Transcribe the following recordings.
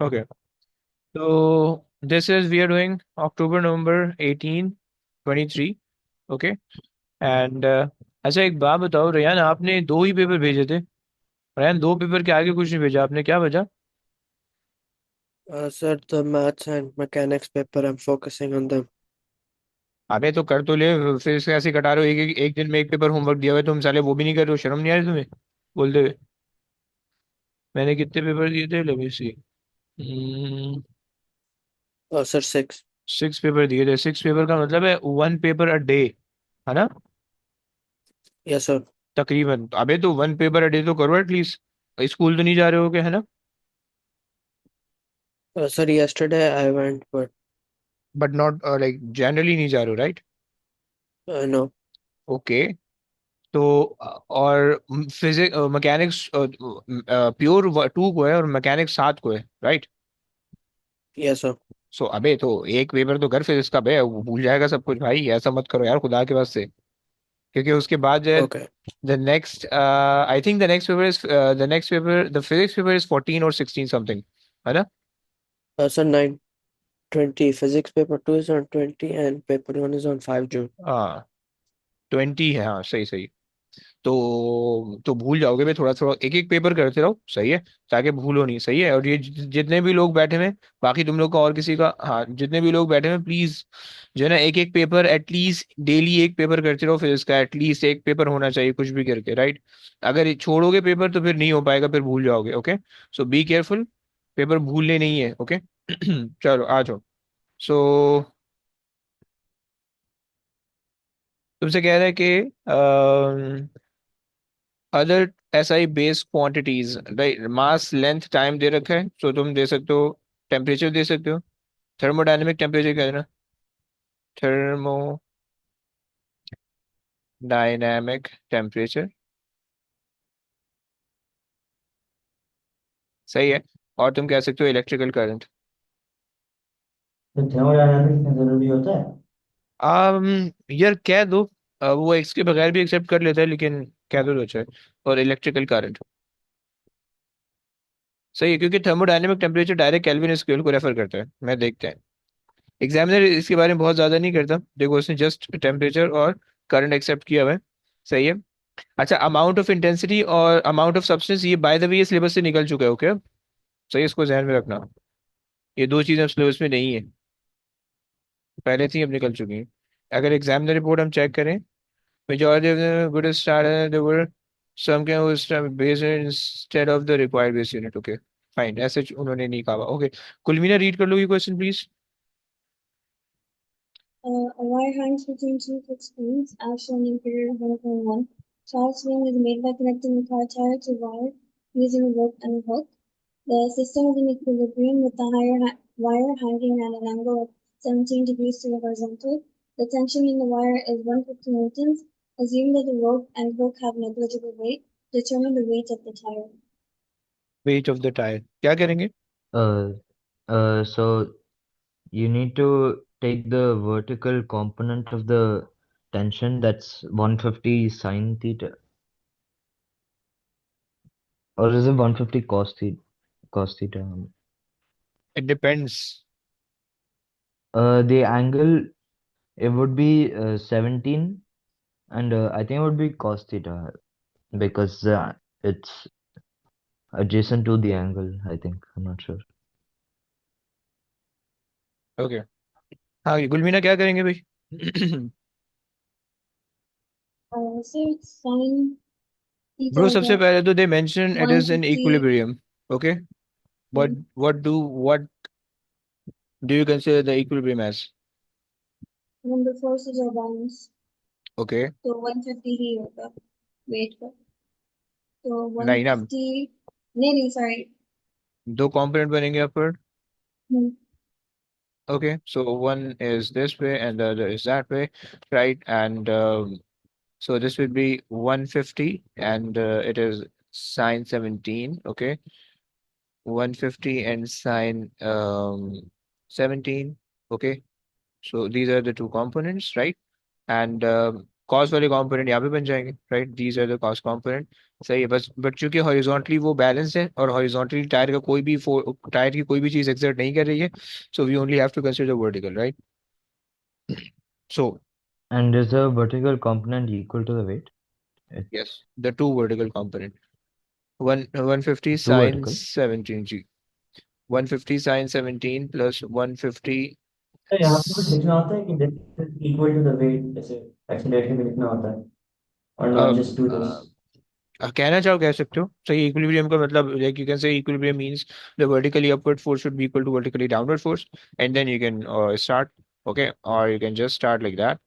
Okay. So this is we are doing October November 18 23. Okay. And अच्छा एक बात बताओ रेयान, आपने दो ही पेपर भेजे थे। रेयान, दो पेपर के आगे कुछ नहीं भेजा आपने, क्या वजह? Sir, the maths and mechanics paper, I'm focusing on them. अबे तो कर तो ले, फिर इसके ऐसे कटा रहे हो। एक दिन में एक पेपर होमवर्क दिया हुआ है, तुम साले वो भी नहीं कर रहे हो, शर्म नहीं आ रही तुम्हें बोलते हुए? मैंने कितने पेपर दिए थे, लेट मी सी। Sir, six. 6 पेपर दिए थे। 6 पेपर का मतलब है 1 पेपर अ डे, है ना? Yes, sir. तकरीबन। अबे तो 1 पेपर अ डे तो करो एटलीस्ट। स्कूल तो नहीं जा रहे हो, है ना? Sir, yesterday I went, but but not like generally नहीं जा रहे हो, राइट? no. ओके। तो और फिजिक्स मैकेनिक्स प्योर 2 को है और मैकेनिक्स 7 को है, राइट? Yes, sir. सो अबे तो एक पेपर तो कर फिजिक्स का बे, वो भूल जाएगा सब कुछ भाई, ऐसा मत करो यार खुदा के वास्ते। क्योंकि उसके बाद जो है, Okay. The next I think the physics paper is 14 और 16 समथिंग, है ना? Sir, 9/20. Physics paper 2 is on 20 and paper 1 is on 5 June. हाँ, 20 है, हाँ सही सही। तो भूल जाओगे भाई, थोड़ा थोड़ा एक एक पेपर करते रहो, सही है? ताकि भूलो नहीं, सही है? और ये जितने भी लोग बैठे हुए हैं, बाकी तुम लोग का और किसी का, हाँ जितने भी लोग बैठे हुए हैं, प्लीज जो है ना, एक एक पेपर एटलीस्ट डेली एक पेपर करते रहो, फिर इसका एटलीस्ट एक पेपर होना चाहिए कुछ भी करके, राइट? अगर ये छोड़ोगे पेपर तो फिर नहीं हो पाएगा, फिर भूल जाओगे। Okay, so be careful, paper भूलने नहीं है। ओके। चलो आ जाओ। सो तुमसे कह रहा है कि other SI base quantities, right? Mass, length, time दे रखा है, तो तुम दे सकते हो। टेम्परेचर दे सकते हो। थर्मोडायनेमिक टेम्परेचर कह देना। थर्मोडायनेमिक टेम्परेचर, सही है। और तुम कह सकते हो इलेक्ट्रिकल करंट। तो थर्मोडायनामिक्स में जरूरी होता है। आम यार कह दो। वो इसके बगैर भी एक्सेप्ट कर लेता है, लेकिन कह दो तो अच्छा है। और इलेक्ट्रिकल करंट सही है, क्योंकि thermodynamic temperature direct kelvin scale को रेफर करता है। मैं देखते हैं, एग्जामिनर इसके बारे में बहुत ज्यादा नहीं करता, देखो उसने जस्ट टेम्परेचर और करंट एक्सेप्ट किया हुआ है। सही है। अच्छा, अमाउंट ऑफ इंटेंसिटी और अमाउंट ऑफ सब्सटेंस, ये बाय द वे ये सिलेबस से निकल चुका है। ओके, सही है, इसको ध्यान में रखना। ये दो चीजें सिलेबस में नहीं है, पहले से ही अब निकल चुकी हैं। अगर एग्जामिनर रिपोर्ट हम चेक करें, majority of the good start there were some can was based instead of the required base unit. Okay fine, ऐसे उन्होंने नहीं कहा। ओके, कुलमीना रीड कर लो ये question please. A wire hangs between two fixed springs, as shown in figure 1.1. Child swing is made by connecting the car tire to wire using a rope and a hook. The system is in equilibrium with the wire hanging at an angle of 17 degrees to the horizontal. The tension in the wire is 150 newtons. Assume that the rope and hook have negligible weight. Determine the weight of the tire. Weight of the tyre क्या करेंगे? Uh, so you need to take the vertical component of the tension, that's 150 sine theta, or is it 150 cos theta? It depends. The angle, it would be 17, and I think it would be cos theta because it's adjacent to the angle, I think. I'm not sure. Okay, हाँ ये गुलमीना क्या करेंगे भाई? So it's sine theta bro is सबसे at पहले तो they mention it is in 150. Equilibrium. Okay, what do you consider the equilibrium as? When the forces are balanced. Okay, तो 150 ही होगा वेट का। तो नहीं ना, 150, नहीं नहीं सॉरी। दो कंपोनेंट बनेंगे upward. Okay, so one is this way and the other is that way, right? And so this would be 150 and it is sine 17. Okay, 150 and sine 17. Okay, so these are the two components, right? And cos वाले component यहाँ पे बन जाएंगे, right, these are the cos component. सही है, बस but चूंकि horizontally वो बैलेंस है और हॉरिजॉन्टली टायर का कोई भी टायर की कोई भी चीज एक्सर्ट नहीं कर रही है, so we only have to consider vertical, right. So And is the vertical component equal to the weight? It, yes, the two vertical component, one 150 two sine vertical. 17 जी, 150 साइन 17 प्लस 150। तो यहाँ पे कुछ लिखना होता है कि this is equal to the weight, जैसे एक्सीलरेटर में लिखना होता है, और नॉट जस्ट डू दिस। कहना चाहो कह सकते हो, सही। इक्विलिब्रियम का मतलब, like you can say equilibrium means the vertically upward force should be equal to vertically downward force, and then you can start, okay, or you can just start like that,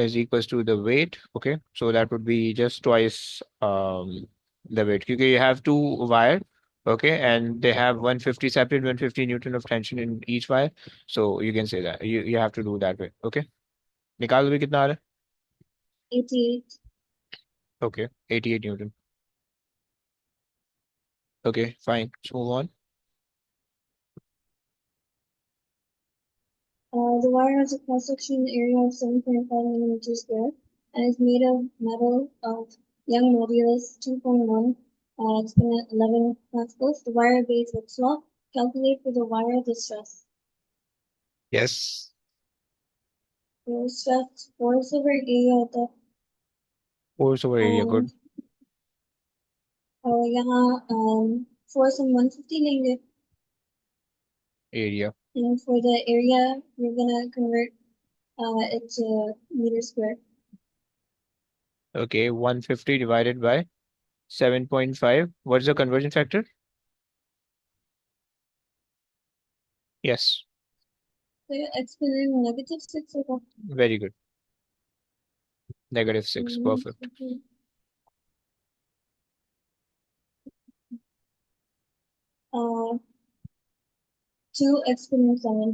is equals to the weight, okay, so that would be just twice the weight, because you have two wire, okay, and they have 150 separate 150 newton of tension in each wire, so you can say that you have to do that way, okay। निकाल भी कितना आ रहा 88. है, okay, 88 newton, okay, fine, let's move on। The wire has a cross-section area of 7.5 millimeters square and is made of metal of Young modulus 2.1 exponent 11 pascals. The wire base with slot. Calculate for the wire distress. yes, So stress force over area होता है, force over area, good, and यहाँ force हम 150 लेंगे, area, and for the area we're gonna convert it to meter square. okay, 150 divided by 7.5, what's the conversion factor? Yes, So exponent -6 होगा. very good, -6, perfect, Uh, 2 exponent 7.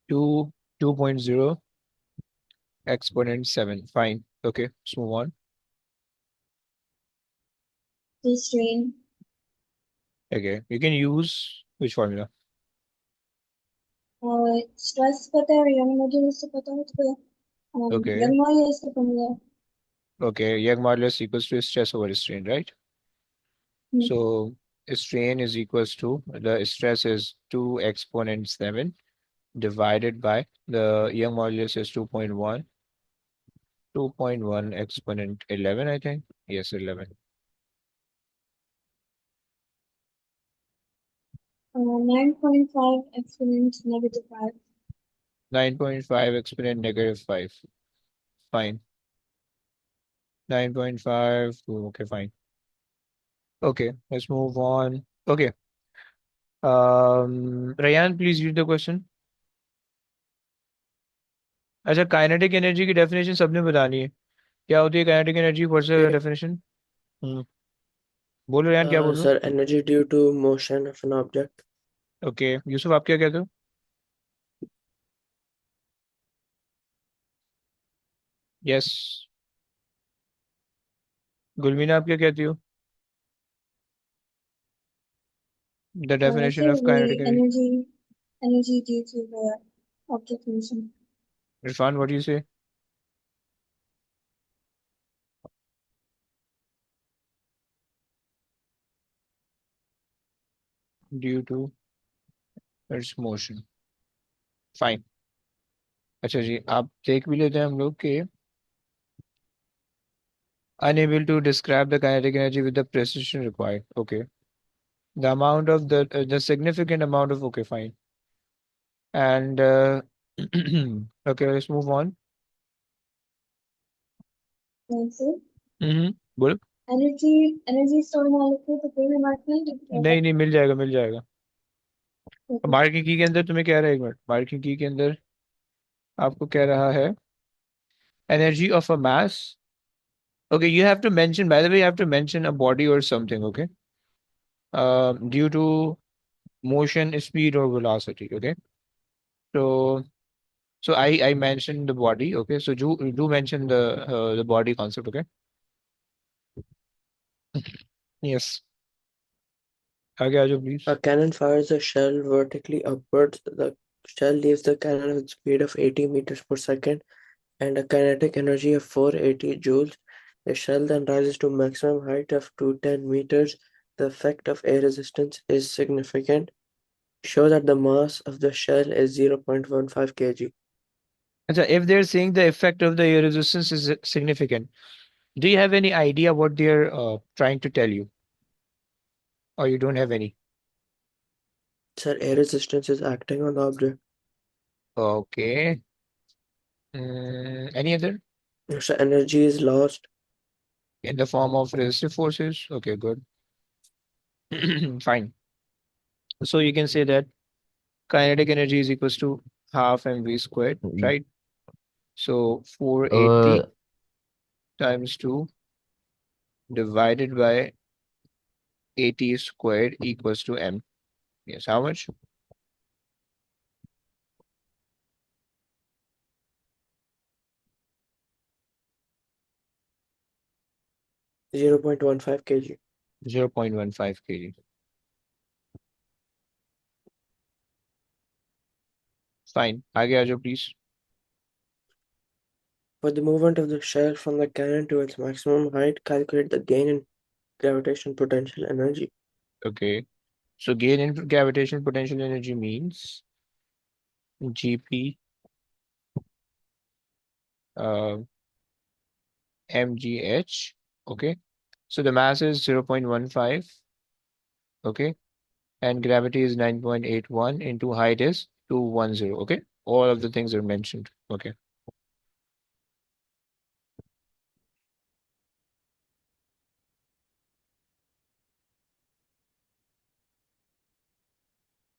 2 2.0 exponent 7, fine, okay, let's move on, The strain. okay, you can use which formula? Stress पता है और young modulus से पता है, तो Okay, young modulus का formula. okay, Young modulus equals to stress over strain, right? So strain is equals to, the stress is 2 exponent 7 divided by the Young modulus is 2.1, 2.1 exponent 11, I think, yes, 11, 9.5 exponent -5. 9.5 exponent -5, fine, 9.5, okay, fine, okay, let's move on, okay, Rayan, please read the question। अच्छा, kinetic energy की definition सबने बतानी है, क्या होती है kinetic energy, what's the definition? Hmm, बोलो Ryan, क्या बोल रहे हो? Sir, energy due to motion of an object. Okay, Yusuf आप क्या कहते हो? यस, गुलमीना आप क्या कहती हो? The So definition of kinetic the energy. energy due to the object motion. Irfan, what you say? Due to its motion, fine. अच्छा जी, आप देख भी लेते हैं हम लोग के unable to describe the kinetic energy with the precision required, okay, the amount of the significant amount of, okay, fine, and okay, let's move on। So बोलो। energy store ना लिखे तो कोई भी mark नहीं लिखेगा. नहीं नहीं, मिल जाएगा मिल जाएगा। Okay. मार्किंग की के अंदर तुम्हें कह रहा है, एक मिनट, मार्किंग की के अंदर आपको कह रहा है energy of a mass, okay, you have to mention, by the way, you have to mention a body or something, okay, due to motion, speed or velocity, okay, so I mentioned the body, okay, so do mention the body concept, okay, yes, आगे आ जाओ please. A cannon fires a shell vertically upwards. The shell leaves the cannon with speed of 80 meters per second and a kinetic energy of 480 joules. The shell then rises to maximum height of 210 meters. The effect of air resistance is significant. Show that the mass of the shell is 0.15 kg. So if they're saying the effect of the air resistance is significant, do you have any idea what they're trying to tell you, or you don't have any? Sir, air resistance is acting on the object. Okay. Any other? So energy is lost. In the form of resistive forces? Okay, good. Fine. So you can say that kinetic energy is equals to half mv squared, Mm, right? So 480 Uh, times 2 divided by 80 squared equals to m. Yes, how much? 0.15 kg. 0.15 kg. Fine. आगे आ जाओ please. For the movement of the shell from the cannon to its maximum height, calculate the gain in gravitational potential energy. Okay. So gain in gravitational potential energy means GP uh, mgh. Okay. So the mass is 0.15. Okay. And gravity is 9.81 into height is 210. Okay. All of the things are mentioned. Okay.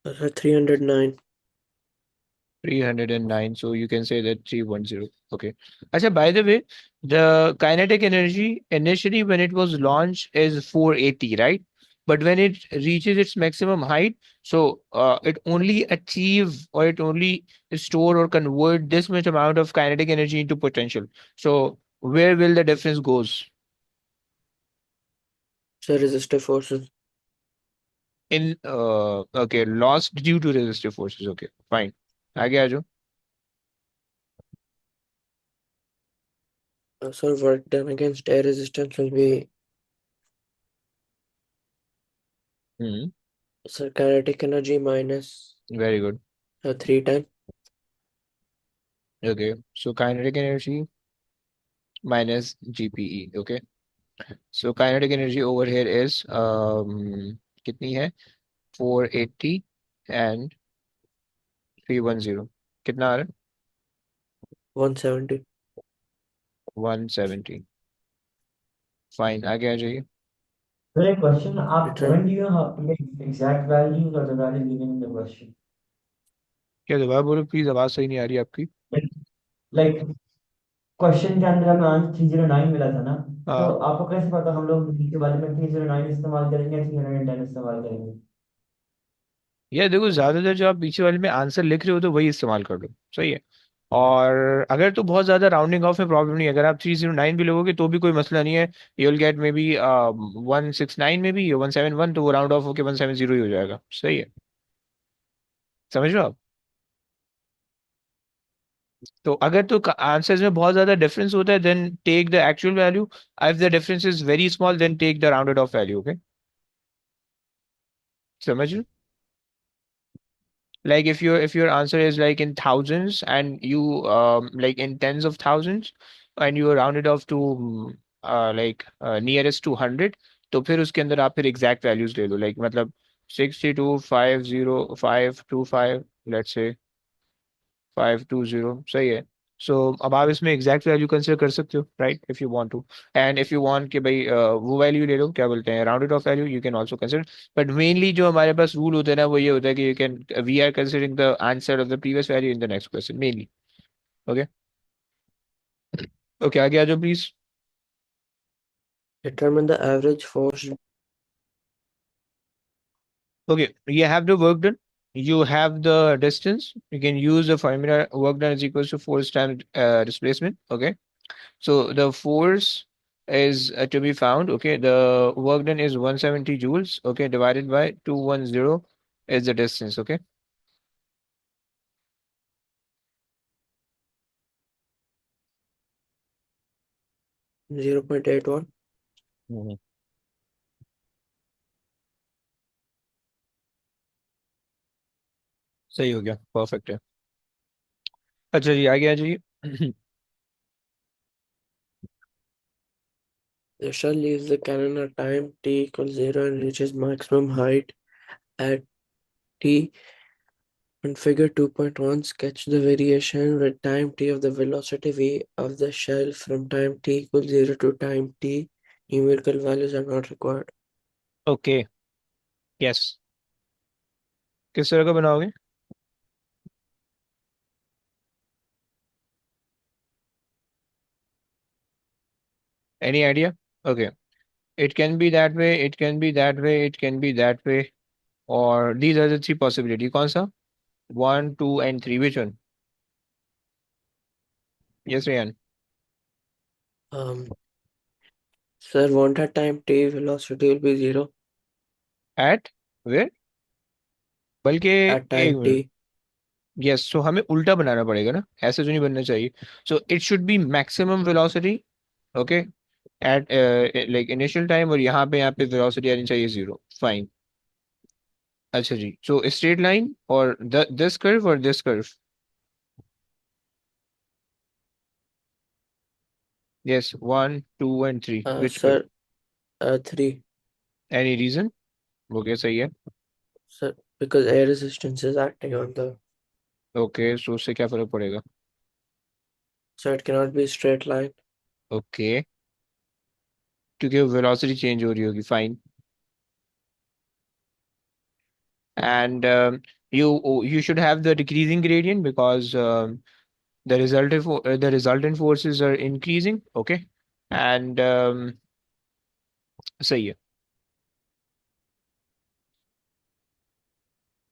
That's 309. 309. So you can say that 310. Okay. Acha, by the way, the kinetic energy initially when it was launched is 480, right? But when it reaches its maximum height, so it only achieve or it only store or convert this much amount of kinetic energy into potential. So where will the difference goes? So resistive forces. In okay, lost due to resistive forces. Okay, fine. आगे आ जाओ. So work done against air resistance will be Hmm. so kinetic energy minus Very good. 3 times. Okay, so kinetic energy minus GPE. Okay, so kinetic energy over here is कितनी है 480 and 310. कितना आ रहा है 170. 170. Fine आगे आ जाइए. So a question, Return when do you have to get exact values or the value given in the question? क्या दोबारा बोलो प्लीज, आवाज सही नहीं आ रही आपकी. Like क्वेश्चन के अंदर हमें आंसर 309 मिला था ना, तो हाँ. आपको कैसे पता हम लोग के बारे में 309 इस्तेमाल करेंगे या 310 इस्तेमाल करेंगे? यार देखो, ज्यादातर जो आप पीछे वाले में आंसर लिख रहे हो तो वही इस्तेमाल कर लो. सही है. और अगर तो बहुत ज्यादा राउंडिंग ऑफ में प्रॉब्लम नहीं है, अगर आप 309 भी लोगोगे तो भी कोई मसला नहीं है. You will gate may be 169 में भी 171, तो वो राउंड ऑफ होके 170 ही हो जाएगा. सही है. समझ लो आप. तो अगर तो आंसर्स में बहुत ज्यादा डिफरेंस होता है then take the actual value. If the difference is very small then take the rounded off value. Okay. समझ लो. Like if your answer is like in thousands and you like in tens of thousands and you round it off to like nearest to 100, तो फिर उसके अंदर आप फिर exact values ले लो. Like मतलब 6250 525, लेट्स से 520. सही है. सो अब आप इसमें एग्जैक्ट वैल्यू कंसिडर कर सकते हो, right, if you want to. And if you want कि भाई वो वैल्यू ले लो, क्या बोलते हैं, rounded off value, you can also consider. But mainly जो हमारे पास रूल होता है ना, वो ये होता है कि you can we are considering the answer of the previous value in the next question mainly. Okay. Okay, आगे आ जाओ please. determine the average force. Okay, you have the work done. You have the distance. You can use the formula work done is equals to force times displacement. Okay. So the force is to be found. Okay. The work done is 170 joules. Okay. Divided by 210 is the distance. Okay. 0.81. हम्म, सही हो गया, perfect है। अच्छा जी, आगे आ जाइए। The shell leaves the cannon at time t equals 0 and reaches maximum height at t. In figure 2.1, sketch the variation with time t of the velocity v of the shell from time t equals 0 to time t. Numerical values are not required. Okay, yes, किस तरह का बनाओगे? Any idea? Okay, it can be that way, it can be that way, it can be that way, or these are the three possibility. कौन सा? One, two, and three. Which one? Yes, Ryan. Um, Sir, won't at time t velocity will be 0 At where? बल्कि at एक time minute. t? Yes, सो हमें उल्टा बनाना पड़ेगा ना, ऐसे तो नहीं बनना चाहिए। So it should be maximum velocity, okay, at like initial time, और यहाँ पे वेलोसिटी आनी चाहिए जीरो। फाइन। अच्छा जी, सो स्ट्रेट लाइन और दिस कर्व और this curve. Yes, one two and three, which curve? Sir, 3. Any reason? Okay, सही है। Sir, because air resistance is acting on the. Okay, so उससे क्या फर्क पड़ेगा? So it cannot be a straight line. Okay, क्योंकि velocity change हो रही होगी। Fine. And you should have the decreasing gradient because the resultant forces are increasing. Okay, and सही है।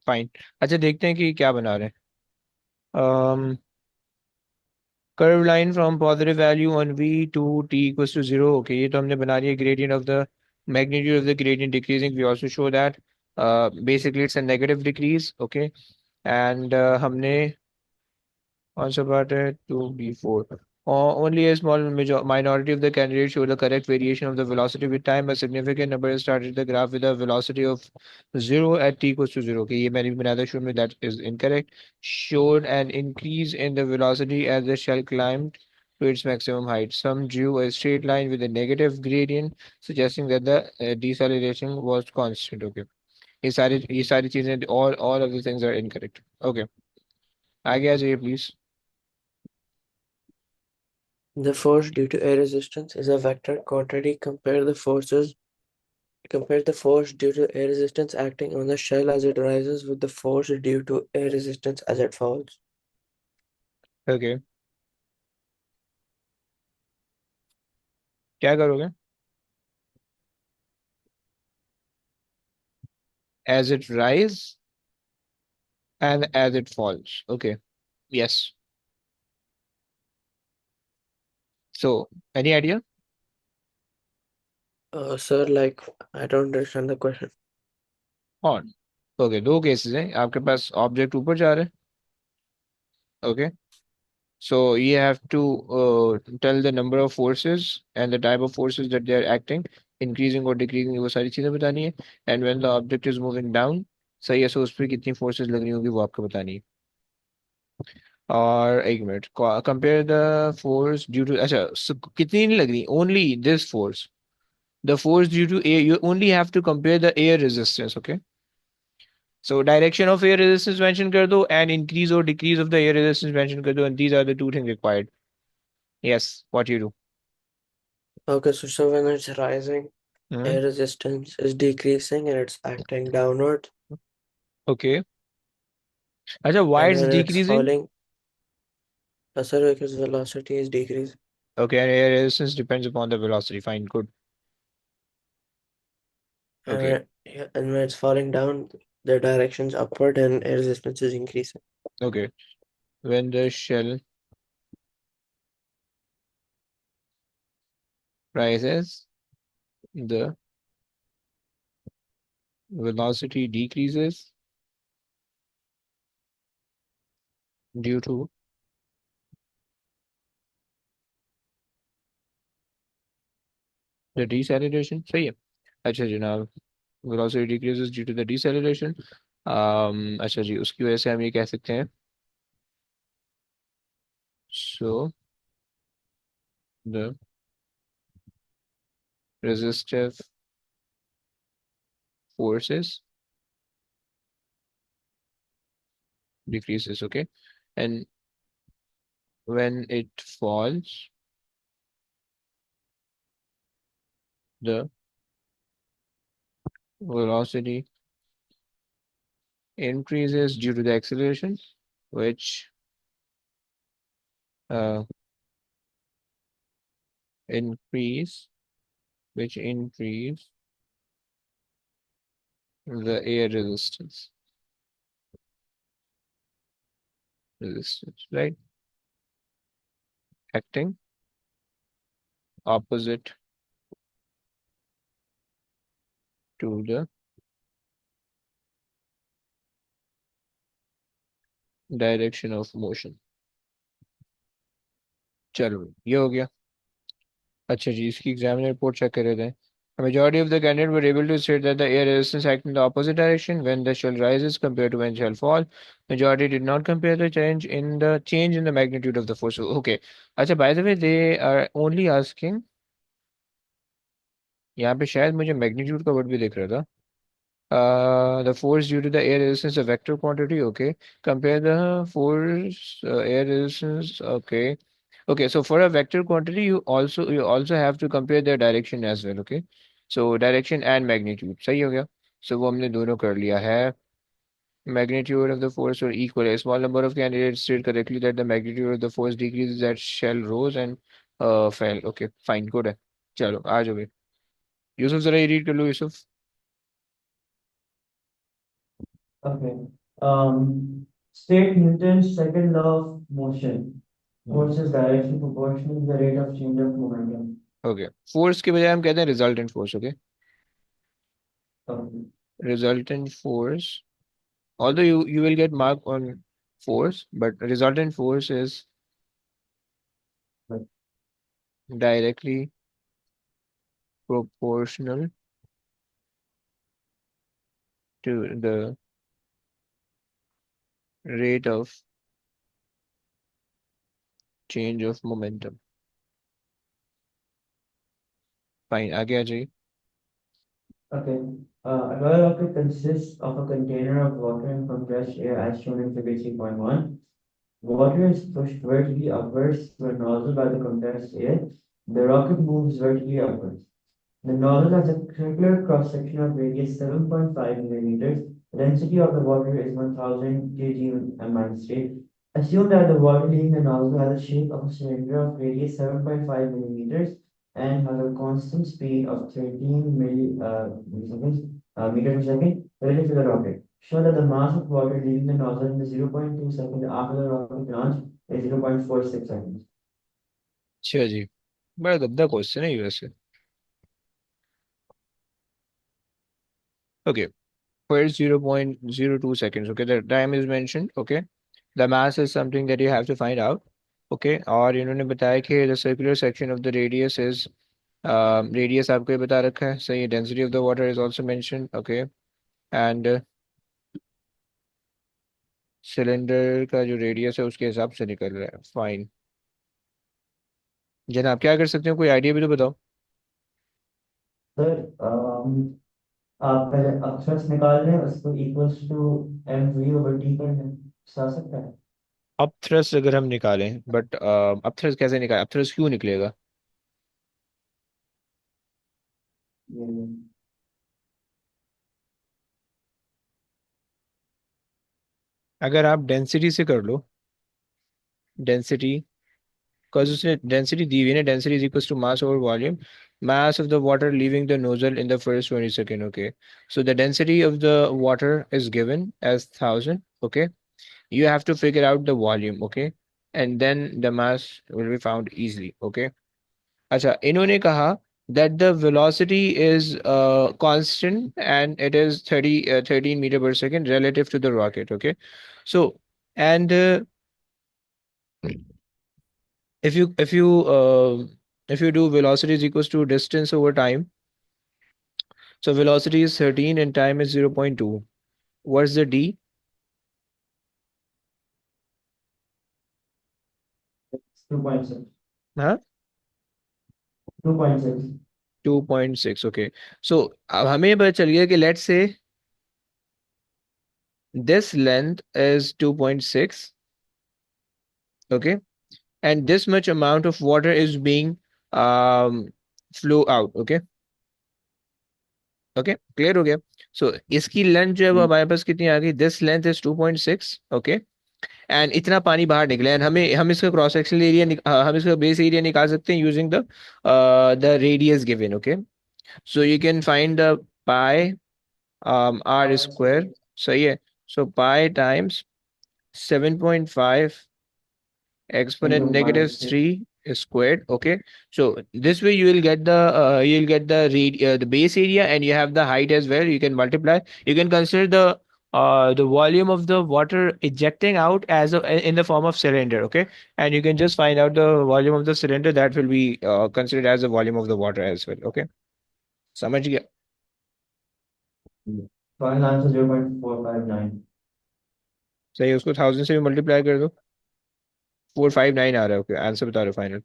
फाइन। अच्छा, देखते हैं कि क्या बना रहे हैं। Curve line from positive value on v to t equals to zero. Okay, ये तो हमने बना लिया। Gradient of the magnitude of the gradient decreasing, we also show that basically it's a negative decrease. Okay, and हमने कौन सा part है? 2b4। Only a small minority of the candidates show the correct variation of the velocity with time. A significant number started the graph with a velocity of 0 at t equals to 0. Okay, ये मैंने भी बनाया था शुरू में, that is incorrect. Showed an increase in the velocity as the shell climbed to its maximum height. Some drew a straight line with a negative gradient, suggesting that the deceleration was constant. Okay, ये सारी चीजें, all of the things are incorrect. Okay, आगे आ जाइए please. The force due to air resistance is a vector quantity. Compare the force due to air resistance acting on the shell as it rises with the force due to air resistance as it falls. Okay, क्या करोगे? As it rise and as it falls. Okay. Yes. So, any idea? Sir, like, I don't understand the question. On. Okay, दो cases हैं आपके पास। Object ऊपर जा रहा है। Okay, so you have to tell the number of forces and the type of forces that they are acting, increasing or decreasing, वो सारी चीजें बतानी है। and when the object is moving down, सही है, so उस पर कितनी फोर्सेस लग रही होगी वो आपको बतानी है। और एक minute, compare the force due to, अच्छा so कितनी नहीं लग रही, only this force, the force due to air. You only have to compare the air resistance. Okay, so direction of air resistance mention kar do, and increase or decrease of the air resistance mention kar do, and these are the two things required. Yes, what you do? Okay, so when it's rising, Hmm? air resistance is decreasing and it's acting downward, Okay, acha, why and it's when it's decreasing? falling, sir, because velocity is decreasing. Okay, and air resistance depends upon the velocity. Fine, good. And Okay, when it's falling down, the direction's upward and air resistance is increasing. okay, when the shell rises, the velocity decreases due to the deceleration, सही है। अच्छा जनाब, velocity decreases due to the deceleration. अच्छा जी, उसकी वजह से हम ये कह सकते हैं, so the resistive forces decreases, okay, and when it falls, the velocity increases due to the acceleration, which uh, increase increase the air resistance, right, acting opposite to the direction of motion। चलो ये हो गया। अच्छा जी, इसकी examiner report check कर रहे थे। A majority of the candidates were able to state that the air resistance act in the opposite direction when the shell rises compared to when shell fall. Majority did not compare the change in the magnitude of the force. Okay. अच्छा, by the way, they are only asking, यहाँ पे शायद मुझे magnitude का word भी दिख रहा था। The force due to the air resistance, a vector quantity. Okay. Compare the force, air resistance. Okay. Okay. So for a vector quantity, you also have to compare their direction as well. Okay. So direction and magnitude. सही हो गया। So वो हमने दोनों कर लिया है। Magnitude of the force were equal. A small number of candidates stated correctly that the magnitude of the force decreases as shell rose and fell. Okay. Fine. Good है। चलो आ जाओ भाई। यूसुफ जरा ये रीड कर लो Yusuf. Okay. State Newton's second law of motion. Force is direction proportional to the rate of change of momentum. Okay, force के बजाय हम कहते हैं resultant force. Okay, Okay. resultant force, although you will get mark on force, but resultant force is Right. directly proportional to the rate of change of momentum। Fine, आगे आ जाइए। Okay. A royal rocket consists of a container of water and compressed air as shown in figure 3.1. Water is pushed vertically upwards through a nozzle by the compressed air. The rocket moves vertically upwards. The nozzle has a circular cross-section of radius 7.5 millimeters. The density of the water is 1000 kg/3. Assume that the water leaving the nozzle has the shape of a cylinder of radius 7.5 millimeters and has a constant speed of 13 meters per second relative to the rocket. Show that the mass of water leaving the nozzle in the 0.2 seconds after the rocket launch is 0.46 seconds. अच्छा जी, बड़ा गंदा question है ये वैसे। Okay, first 0.02 seconds, okay, the time is mentioned, okay, the mass is something that you have to find out, okay, और इन्होंने बताया कि the circular section of the radius is radius आपको ये बता रखा है, सही है। density of the water is also mentioned, okay, and cylinder का जो रेडियस है उसके हिसाब से निकल रहा है। फाइन, जनाब क्या कर सकते हो, कोई आइडिया भी तो बताओ। Sir, आप पहले अक्षर निकाल लें उसको equals to m v over t कर लें आ सकता है। अब थ्रस्ट अगर हम निकालें, बट अब थ्रस्ट कैसे निकालें, अब थ्रस्ट क्यों निकलेगा। ये अगर आप डेंसिटी से कर लो, डेंसिटी, बिकॉज उसने डेंसिटी दी हुई है ना, density is equal to mass over volume, mass of the water leaving the nozzle in the first 20 second, okay, so the density of the water is given as 1000, okay, you have to figure out the volume, okay, and then the mass will be found easily, okay। अच्छा, इन्होंने कहा that the velocity is constant and it is 13 meter per second relative to the rocket, okay, so and if you If you do velocity is equals to distance over time, so velocity is 13 and time is 0.2. What's the d? 2.6. Huh? 2.6. 2.6. Okay. So अब हमें पता चल गया कि let's say this length is 2.6. Okay. And this much amount of water is being um flow out. Okay. Okay clear हो गया. सो इसकी length जो है वो हमारे पास कितनी आ गई. This length is 2.6. Okay. And इतना पानी बाहर निकला एंड हम इसका क्रॉस सेक्शनल एरिया हम इसका बेस एरिया निकाल सकते हैं using the radius given. Okay. So you can find the pi r R square. square. सही है. सो pi times 7.5 exponent Into negative minus 6. 3 is squared. Okay, so this way you will get the base area and you have the height as well. You can multiply. You can consider the volume of the water ejecting out as in the form of cylinder. Okay, and you can just find out the volume of the cylinder that will be considered as the volume of the water as well. Okay, समझ गया. Final answer 0.459. सही है. उसको 1000 से भी multiply कर दो. 459 आ रहा है. ओके, आंसर बता रहे final.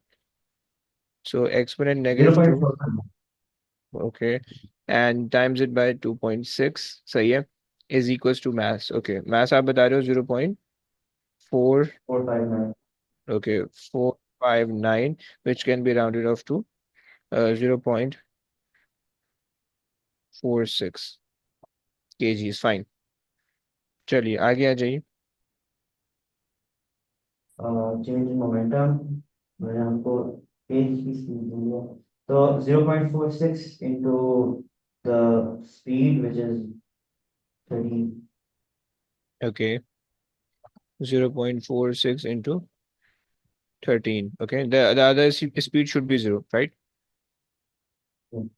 So exponent negative 2. 0.459. Okay, and times it by 2.6. सही है. Is equals to mass. Okay, mass आप बता रहे हो 0.4. 459. Okay, 459, which can be rounded off to 0.46 kgs. Fine. चलिए आगे आ जाइए. Change in momentum. मैंने हमको पेज की स्पीड दी है. तो 0.46 into the speed which is 13. Okay, 0.46 into 13. Okay, the other speed should be 0, right? You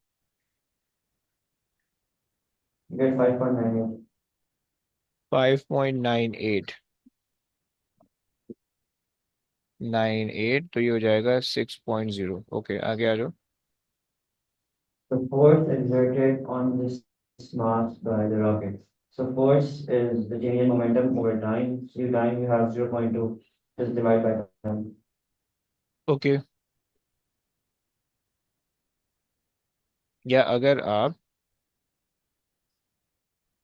get 5.98. 5.98. 98 तो ये हो जाएगा 6.0. ओके, आगे आ जाओ. The force exerted on this mass by the rocket. So force is the change in momentum over time. So time you have 0.2, just divide by time. Okay, या अगर आप.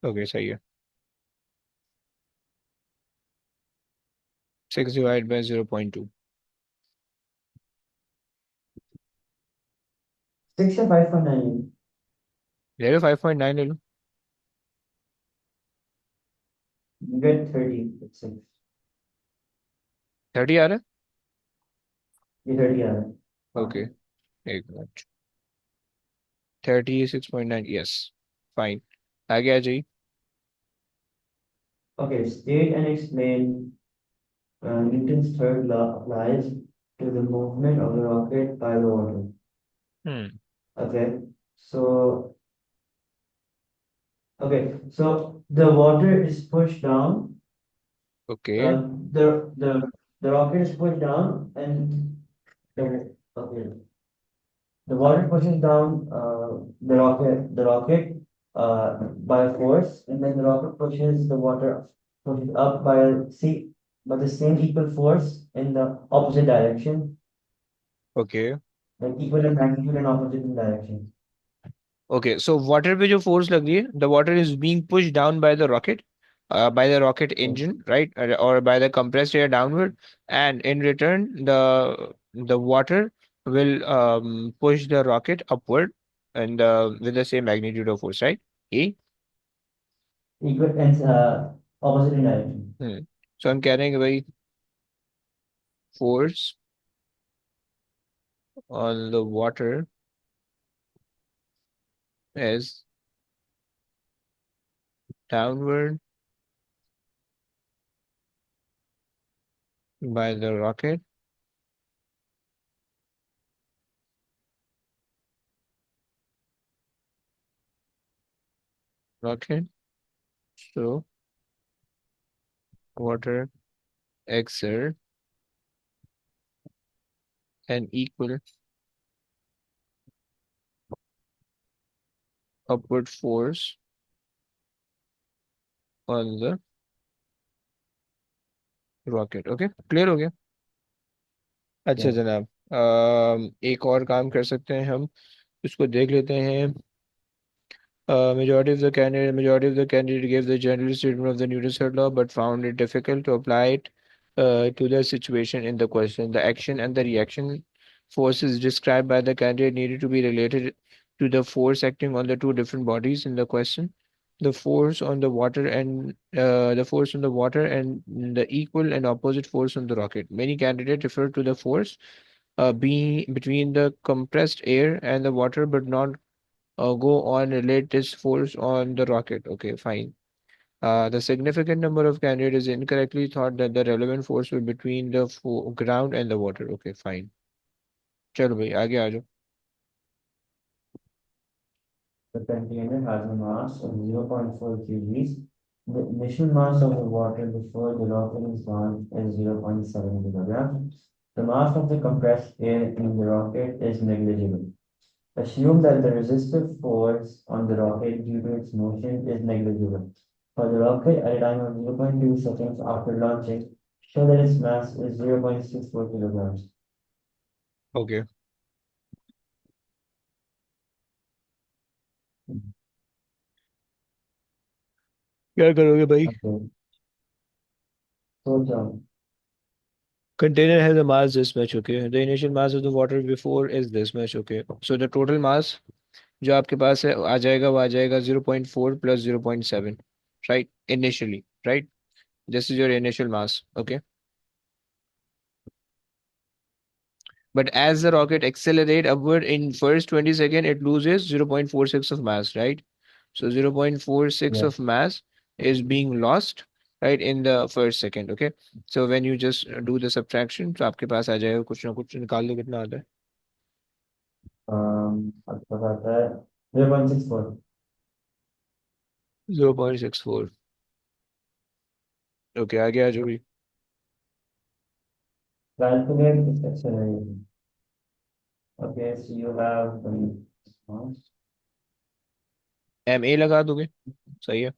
ओके, सही है. 6 डिवाइड बाय 0.2. 6 या 5.98. ले लो 5.9 ले लो. You get 30 with 6. 30 आ रहा ये 30 आ रहा है. है. हाँ. ओके, एक मिनट. 36.9. Yes, fine. आगे आ जाइए. Okay, state and explain Newton's third law applies to the movement of the rocket by the water. Hmm. Okay, so so the water is pushed down. Okay. Uh, the the the rocket is pushed down, and okay, the water pushes down the rocket by force, and then the rocket pushes the water pushes up by the same equal force in the opposite direction, okay. like equal in magnitude and opposite in direction. Okay, so water पे जो force लग रही है, the water is being push down by the rocket Yeah. Engine, right, और by the compressed air downward, and in return the water will push the rocket upward and with the same magnitude of force, right? E. Equal and opposite in direction. हम्म. सो हम कह रहे हैं कि भाई force on the water is downward by the rocket, so water exert an equal upward force on the rocket. Okay, clear हो गया? अच्छा Yeah. जनाब, एक और काम कर सकते हैं हम, इसको देख लेते हैं। Majority of the candidate gave the general statement of the Newton's third law, but found it difficult to apply it to the situation in the question. The action and the reaction forces described by the candidate needed to be related to the force acting on the two different bodies in the question. The force on the water and the equal and opposite force on the rocket. Many candidates refer to the force being between the compressed air and the water, but not go on relate this force on the rocket. Okay, fine. The significant number of candidates incorrectly thought that the relevant force was between the ground and the water. Okay, fine. चलो भाई आगे आ जाओ. The container has a mass of 0.4 kgs. The initial mass of the water before the rocket is launched is 0.7 kilograms. The mass of the compressed air in the rocket is negligible. Assume that the resistive force on the rocket due to its motion is negligible. For the rocket, at a time of 0.2 seconds after launching, show that its mass is 0.64 kilograms. Okay. क्या करोगे भाई? Okay. So, Container has a mass this much. Okay. The initial mass of the water before is this much. Okay. So the total mass जो आपके पास है आ जाएगा, वो आ जाएगा 0.4 plus 0.7, right? Initially, right? This is your initial mass. Okay. But as the rocket accelerate upward in first 20 seconds, it loses 0.46 of mass, right? So 0.46 yeah. of mass is being lost, right, in the first second. Okay. So when you just do the subtraction, तो आपके पास आ जाएगा कुछ ना कुछ, निकाल लो कितना आता है. आपका आता है 0.64. 0.64. ओके, आगे आ जाओ भी. Calculate its acceleration. Okay, so you have the MA लगा दोगे, सही है.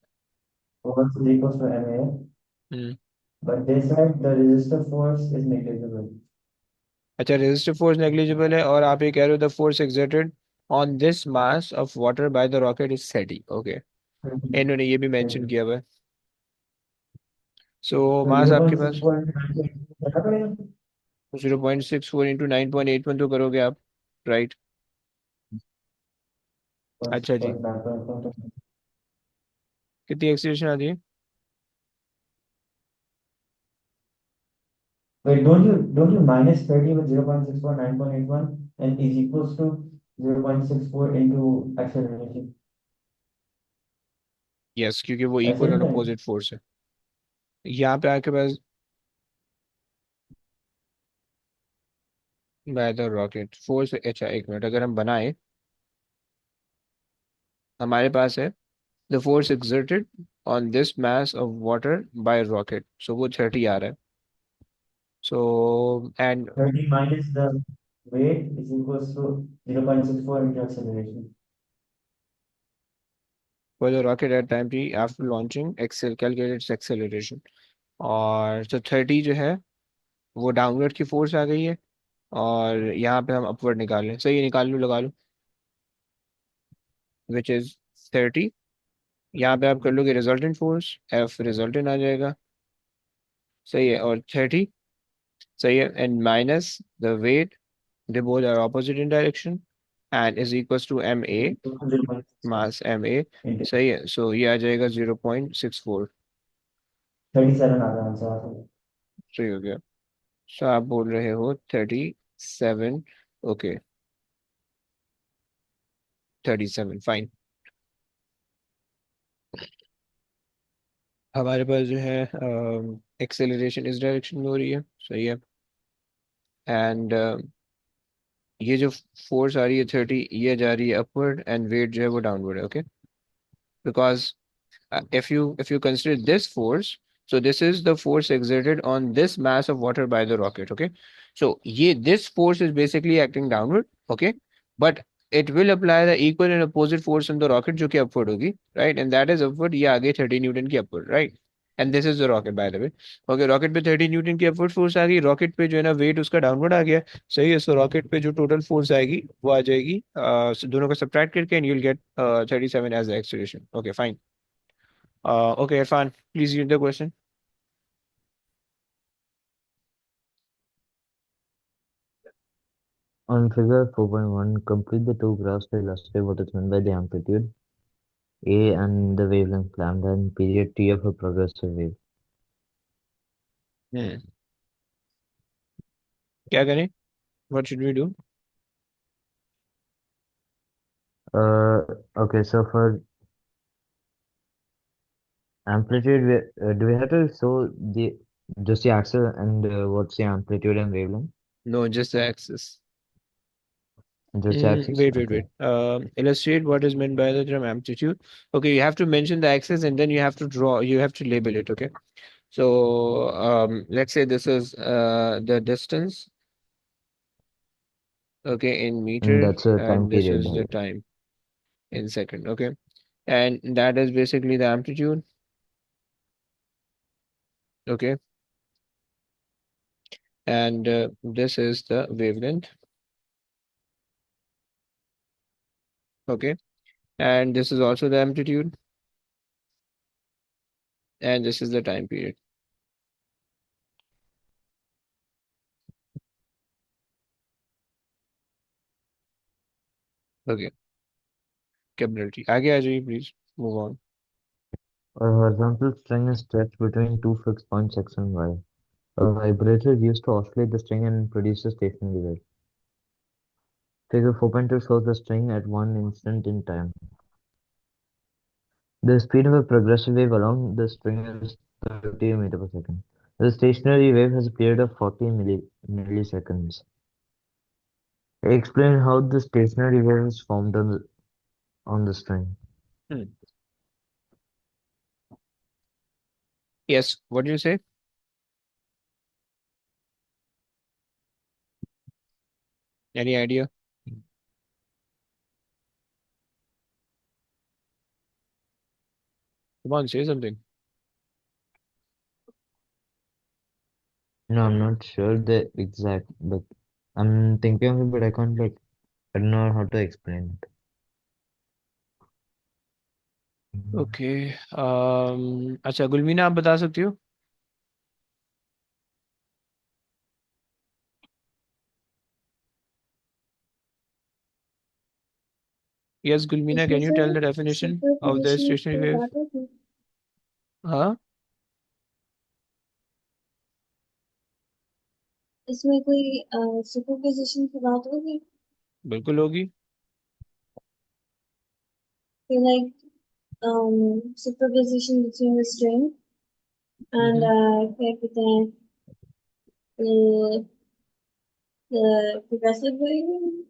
force is equals to ma, hmm. but they said the resistive force is negligible. अच्छा, रेजिस्टिव फोर्स नेग्लिजिबल है, और आप ये कह रहे हो the force exerted on this mass of water bye the rocket is steady. Okay, इन्होंने ये भी मेंशन किया हुआ है. सो So मास आपके पास 0.64 into 9 करना पड़ेगा. 0.64 इंटू 9.81 तो करोगे आप, राइट? अच्छा जी, 0.64. कितनी एक्सीलरेशन आती है? Wait, don't you minus 30 with 0.64, 9.81 and is equals to 0.64 into acceleration? Yes, क्योंकि वो ऐसे इक्वल नहीं और करेंगे. अपोजिट फोर्स है. यहाँ पे आपके पास बाय द रॉकेट फोर्स. अच्छा एक मिनट, अगर हम बनाए, हमारे पास है the force exerted on this mass of water by rocket, so वो 30 आ रहा है. So and 30 minus the weight is equals to 0.64 into acceleration. for the rocket at time t after launching excel calculate its acceleration. और तो 30 जो है वो downward की फोर्स आ गई है, और यहाँ पे हम अपवर्ड निकाल लें. सही है, निकाल लो, लगा लो, विच इज 30. यहाँ पे आप कर लोगे रिजल्टेंट फोर्स, एफ रिजल्टेंट आ जाएगा. सही है, और 30. सही है, and minus the weight, they both are opposite in direction, and is equals to m a, Equals to 0.64 mass m a. into सही है, सो ये आ जाएगा 0.64. 37 आता है आंसर. सही हो गया. सो आप बोल रहे हो 37. Okay, 37, fine. हमारे पास जो है एक्सेलरेशन इस डायरेक्शन में हो रही है. सही है, एंड ये जो फोर्स आ रही है 30, ये जा रही है अपवर्ड, एंड वेट जो है वो डाउनवर्ड है. Okay, because if you consider this force, so this is the force exerted on this mass of water by the rocket. Okay, so this force is basically acting downward. Okay, but it will apply the equal and opposite force on the rocket जो कि upward होगी, right? And that is upward, ये आगे 30 Newton की upward, right? And this is the rocket by the way. Okay, rocket पे 30 Newton की upward force आ गई, rocket पे जो है ना वेट उसका डाउनवर्ड आ गया, सही है। सो रॉकेट पे जो टोटल फोर्स आएगी वो आ जाएगी, दोनों को सब्ट्रैक्ट करके, and you will get 37 as the acceleration. Okay fine. Okay Irfan, please read the question. On figure 4.1, complete the two graphs to illustrate what is meant by the amplitude A and the wavelength lambda and period T of a progressive wave. Hmm, क्या करें? What should we do? Uh, okay, so for amplitude, do we have to show the just the axis and what's the amplitude and wavelength? No, just the axis. Just the axis? Wait, wait, Okay. wait. Illustrate what is meant by the term amplitude. Okay, you have to mention the axis and then you have to draw, you have to label it. Okay. So let's say this is the distance, okay, in And meter, that's a time and this period. is the time in second, okay, and that is basically the amplitude, okay, and this is the wavelength, okay, and this is also the amplitude, and this is the time period. Okay, capability. आगे आ जाइए please. Move on. A horizontal string is stretched between two fixed points x and y. A vibrator is used to oscillate the string and produce a stationary wave. Figure 4.2 shows the string at one instant in time. The speed of a progressive wave along the string is 30 meters per second. The stationary wave has a period of 40 milliseconds. Explain how the stationary wave is formed on the string. Hmm. Yes, what do you say? Any idea? Come on, say something. No, I'm not sure the exact, but I'm thinking of it, but I can't like, I don't know how to explain it. Okay, अच्छा गुलमीना, आप बता सकती हो? Yes, Gulmina, इसमें can you से tell the definition of the superposition stationary की wave? बात होगी, हाँ, इसमें कोई सुपरपोजिशन की बात होगी, बिल्कुल होगी। कि like superposition between the string and हम्म, क्या कहते हैं, the progressive way, the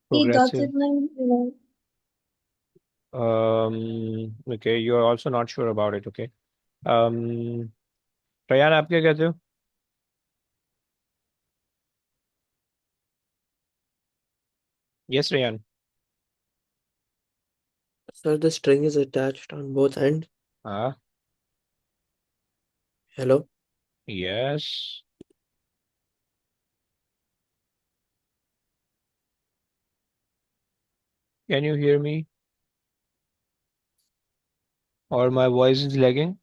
progressive. dotted line, you know. Okay, you are also not sure about it. Okay. um Rayan, आप क्या कहते हो? Yes, Rayan. So the string is attached on both ends. हाँ, Hello. yes, can you hear me, or my voice is lagging?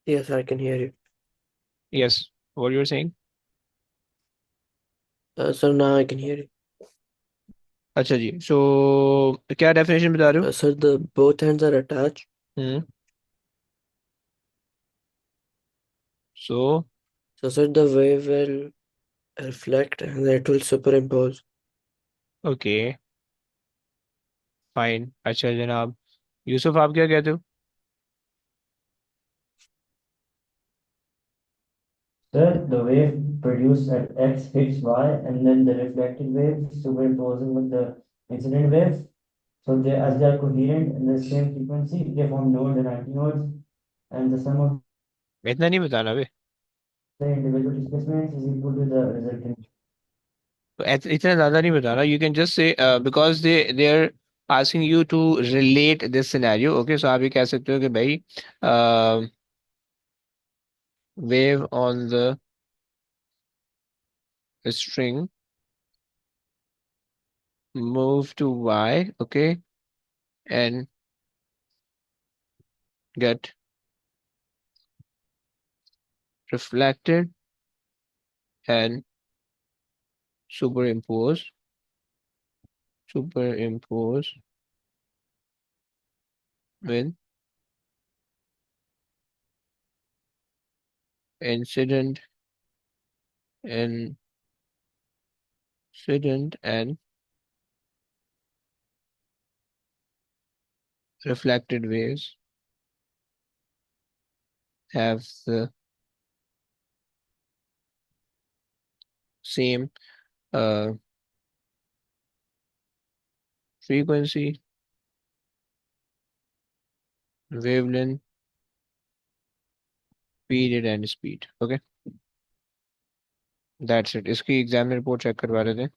Yes, I can hear you. Yes, what you're saying? So now I can hear you. अच्छा जी, so क्या definition बता रहे हो? So the both ends are attached. Hmm, so So sir, the wave will reflect and it will superimpose. Okay fine. अच्छा जनाब, यूसुफ आप क्या कहते हो? Sir, the wave produced at x hits y, and then the reflected wave superimposing with the incident wave. So they, as they are coherent in the same frequency, they form nodes and antinodes, and the sum of इतना नहीं बताना बे। the individual displacements is equal to the resultant. इतना ज्यादा नहीं बताना. You can just say because they're asking you to relate this scenario. Okay, so आप ये कह सकते हो कि भाई wave on the string move to y, okay, and get reflected and superimpose superimpose with incident incident and reflected waves have the same uh, frequency, wavelength, period and speed. Okay, that's it. इसकी exam report check करवा रहे थे.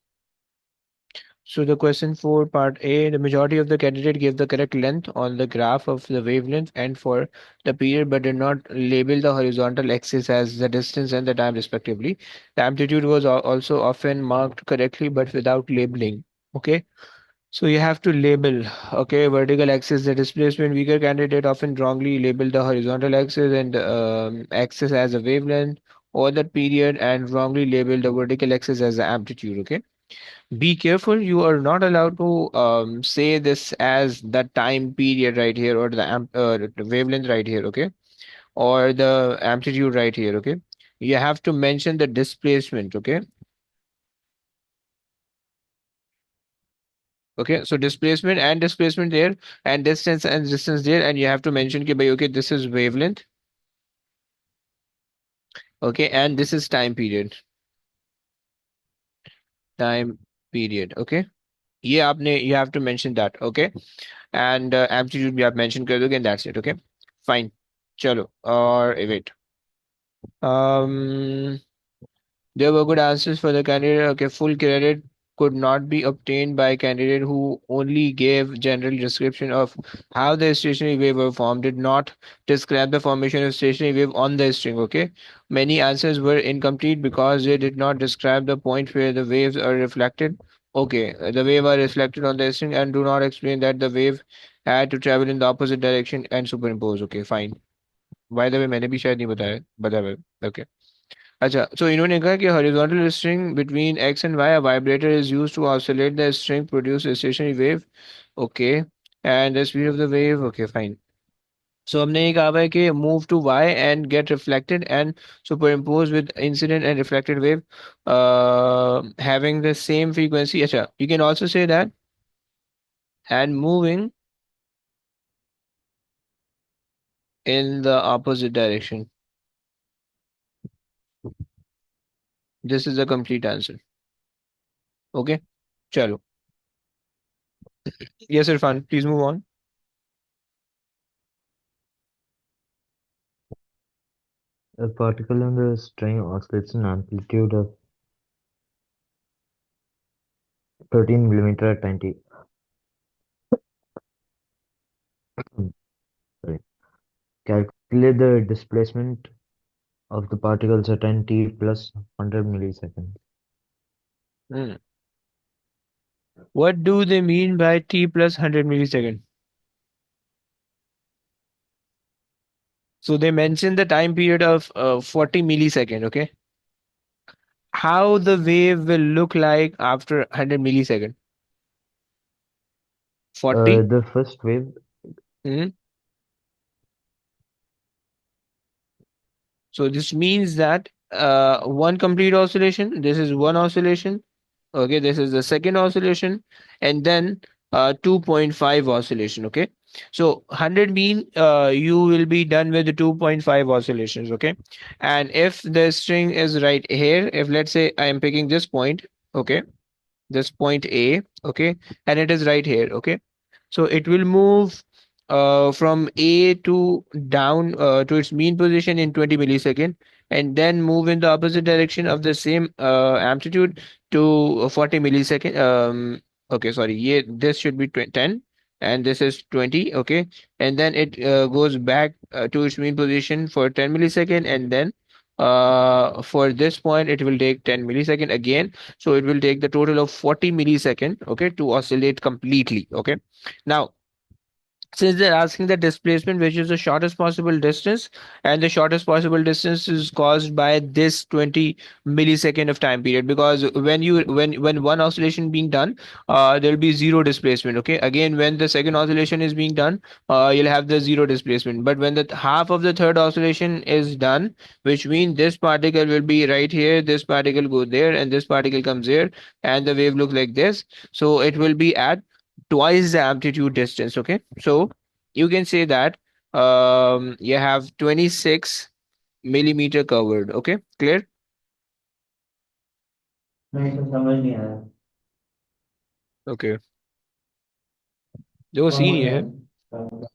So the question for part A, the majority of the candidate gave the correct length on the graph of the wavelength and for the period, but did not label the horizontal axis as the distance and the time respectively. The amplitude was also often marked correctly, but without labeling. Okay. So you have to label, okay, vertical axis, the displacement. Weaker candidate often wrongly labeled the horizontal axis and axis as a wavelength or the period and wrongly labeled the vertical axis as the amplitude. Okay, be careful. You are not allowed to say this as the time period right here or the wavelength right here. Okay, or the amplitude right here. Okay, you have to mention the displacement. Okay. Okay, so displacement there and distance there, and you have to mention कि भाई okay, this is wavelength, okay, and this is time period, okay. ये आपने you have to mention that, okay, and amplitude भी आप mention कर दोगे and that's it, okay, fine. चलो और wait. um There were good answers for the candidate. Okay, full credit could not be obtained by candidate who only gave general description of how the stationary wave were formed, did not describe the formation of stationary wave on the string. Okay, many answers were incomplete because they did not describe the point where the waves are reflected. Okay, the wave are reflected on the string and do not explain that the wave had to travel in the opposite direction and superimpose. Okay, fine. By the way, मैंने भी शायद नहीं बताया. Okay. अच्छा, so इन्होंने कहा कि horizontal string between x and y, a vibrator is used to oscillate the string, produce a stationary wave. Okay, and the speed of the wave. Okay, fine. So हमने ये कहा हुआ है कि move to y and get reflected and superimpose with incident and reflected wave having the same frequency. अच्छा, you can also say that and moving in the opposite direction. This is the complete answer. Okay, चलो. Yes, Irfan, please move on. A particle on the string oscillates an amplitude of 13 millimeter at 90. Sorry. Calculate the displacement of the particles at n t plus 100 milliseconds. Hmm. What do they mean by t plus 100 millisecond? So they mention the time period of 40 millisecond, okay? How the wave will look like after 100 millisecond? 40? The first wave, Hmm. So this means that one complete oscillation, this is one oscillation, okay, this is the second oscillation, and then 2.5 oscillation, okay. So 100 mean you will be done with the 2.5 oscillations, okay. And if the string is right here, if let's say I am picking this point, okay, this point A, okay, and it is right here, okay, so it will move from A to down to its mean position in 20 millisecond, and then move in the opposite direction of the same amplitude to 40 millisecond. Okay, sorry. Yeah, this should be 10 and this is 20. Okay. And then it goes back to its mean position for 10 millisecond, and then for this point it will take 10 millisecond again. So it will take the total of 40 millisecond, okay, to oscillate completely. Okay. Now, since they're asking the displacement which is the shortest possible distance, and the shortest possible distance is caused by this 20 millisecond of time period, because when one oscillation being done, there'll be zero displacement. Okay, again when the second oscillation is being done, you'll have the zero displacement. But when the half of the third oscillation is done, which means this particle will be right here, this particle go there, and this particle comes here, and the wave looks like this. So it will be at twice the amplitude distance. Okay, so you can say that you have 26 millimeter covered. Okay, clear? नहीं तो समझ नहीं आया Okay, देखो कौन scene हो ये है। जाए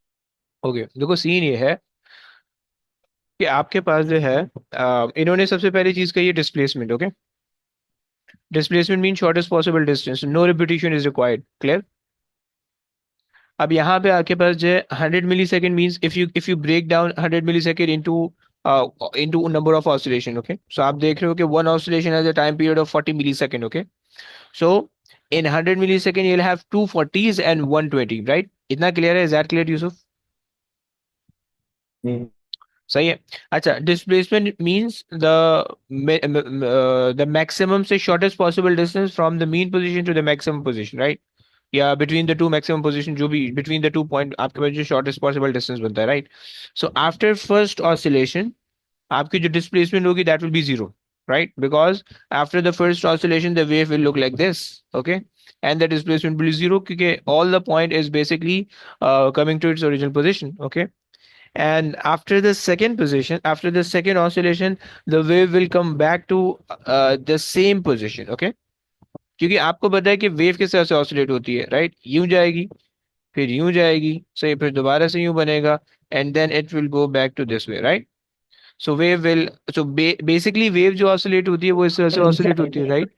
ओके, देखो सीन ये है कि आपके पास जो है इन्होंने सबसे पहली चीज कही है displacement. Okay, displacement mean shortest possible distance, no repetition is required. Clear? अब यहाँ पे आपके पास जो है 100 millisecond means if you break down 100 millisecond into number of oscillation. Okay, so आप देख रहे हो कि one oscillation has a time period of 40 millisecond. Okay, so in 100 millisecond you'll have two 40s and 120, right? इतना clear है? Is that clear, Yusuf? नहीं सही है। अच्छा, डिस्प्लेसमेंट मींस द मैक्सिमम से shortest possible distance from the mean position to the maximum position, right? या between the two maximum position, जो भी बिटवीन द टू पॉइंट आपके पास जो शॉर्टेस्ट पॉसिबल डिस्टेंस बनता है, right? So after first oscillation आपकी जो डिस्प्लेसमेंट होगी that will be zero, right? Because after the first oscillation the wave will look like this. Okay, and the displacement will be zero because all the point is basically coming to its original position. Okay, and after the second position, after the second oscillation, the wave will come back to the same position. Okay, क्योंकि आपको पता है कि wave किस तरह से oscillate होती है, राइट? यूं जाएगी, फिर यूं जाएगी, सही, फिर दोबारा से यूं बनेगा, and then it will go back to this way, right? So wave will, so basically wave जो ऑसिलेट होती है वो इस तरह से ऑसिलेट होती है, right?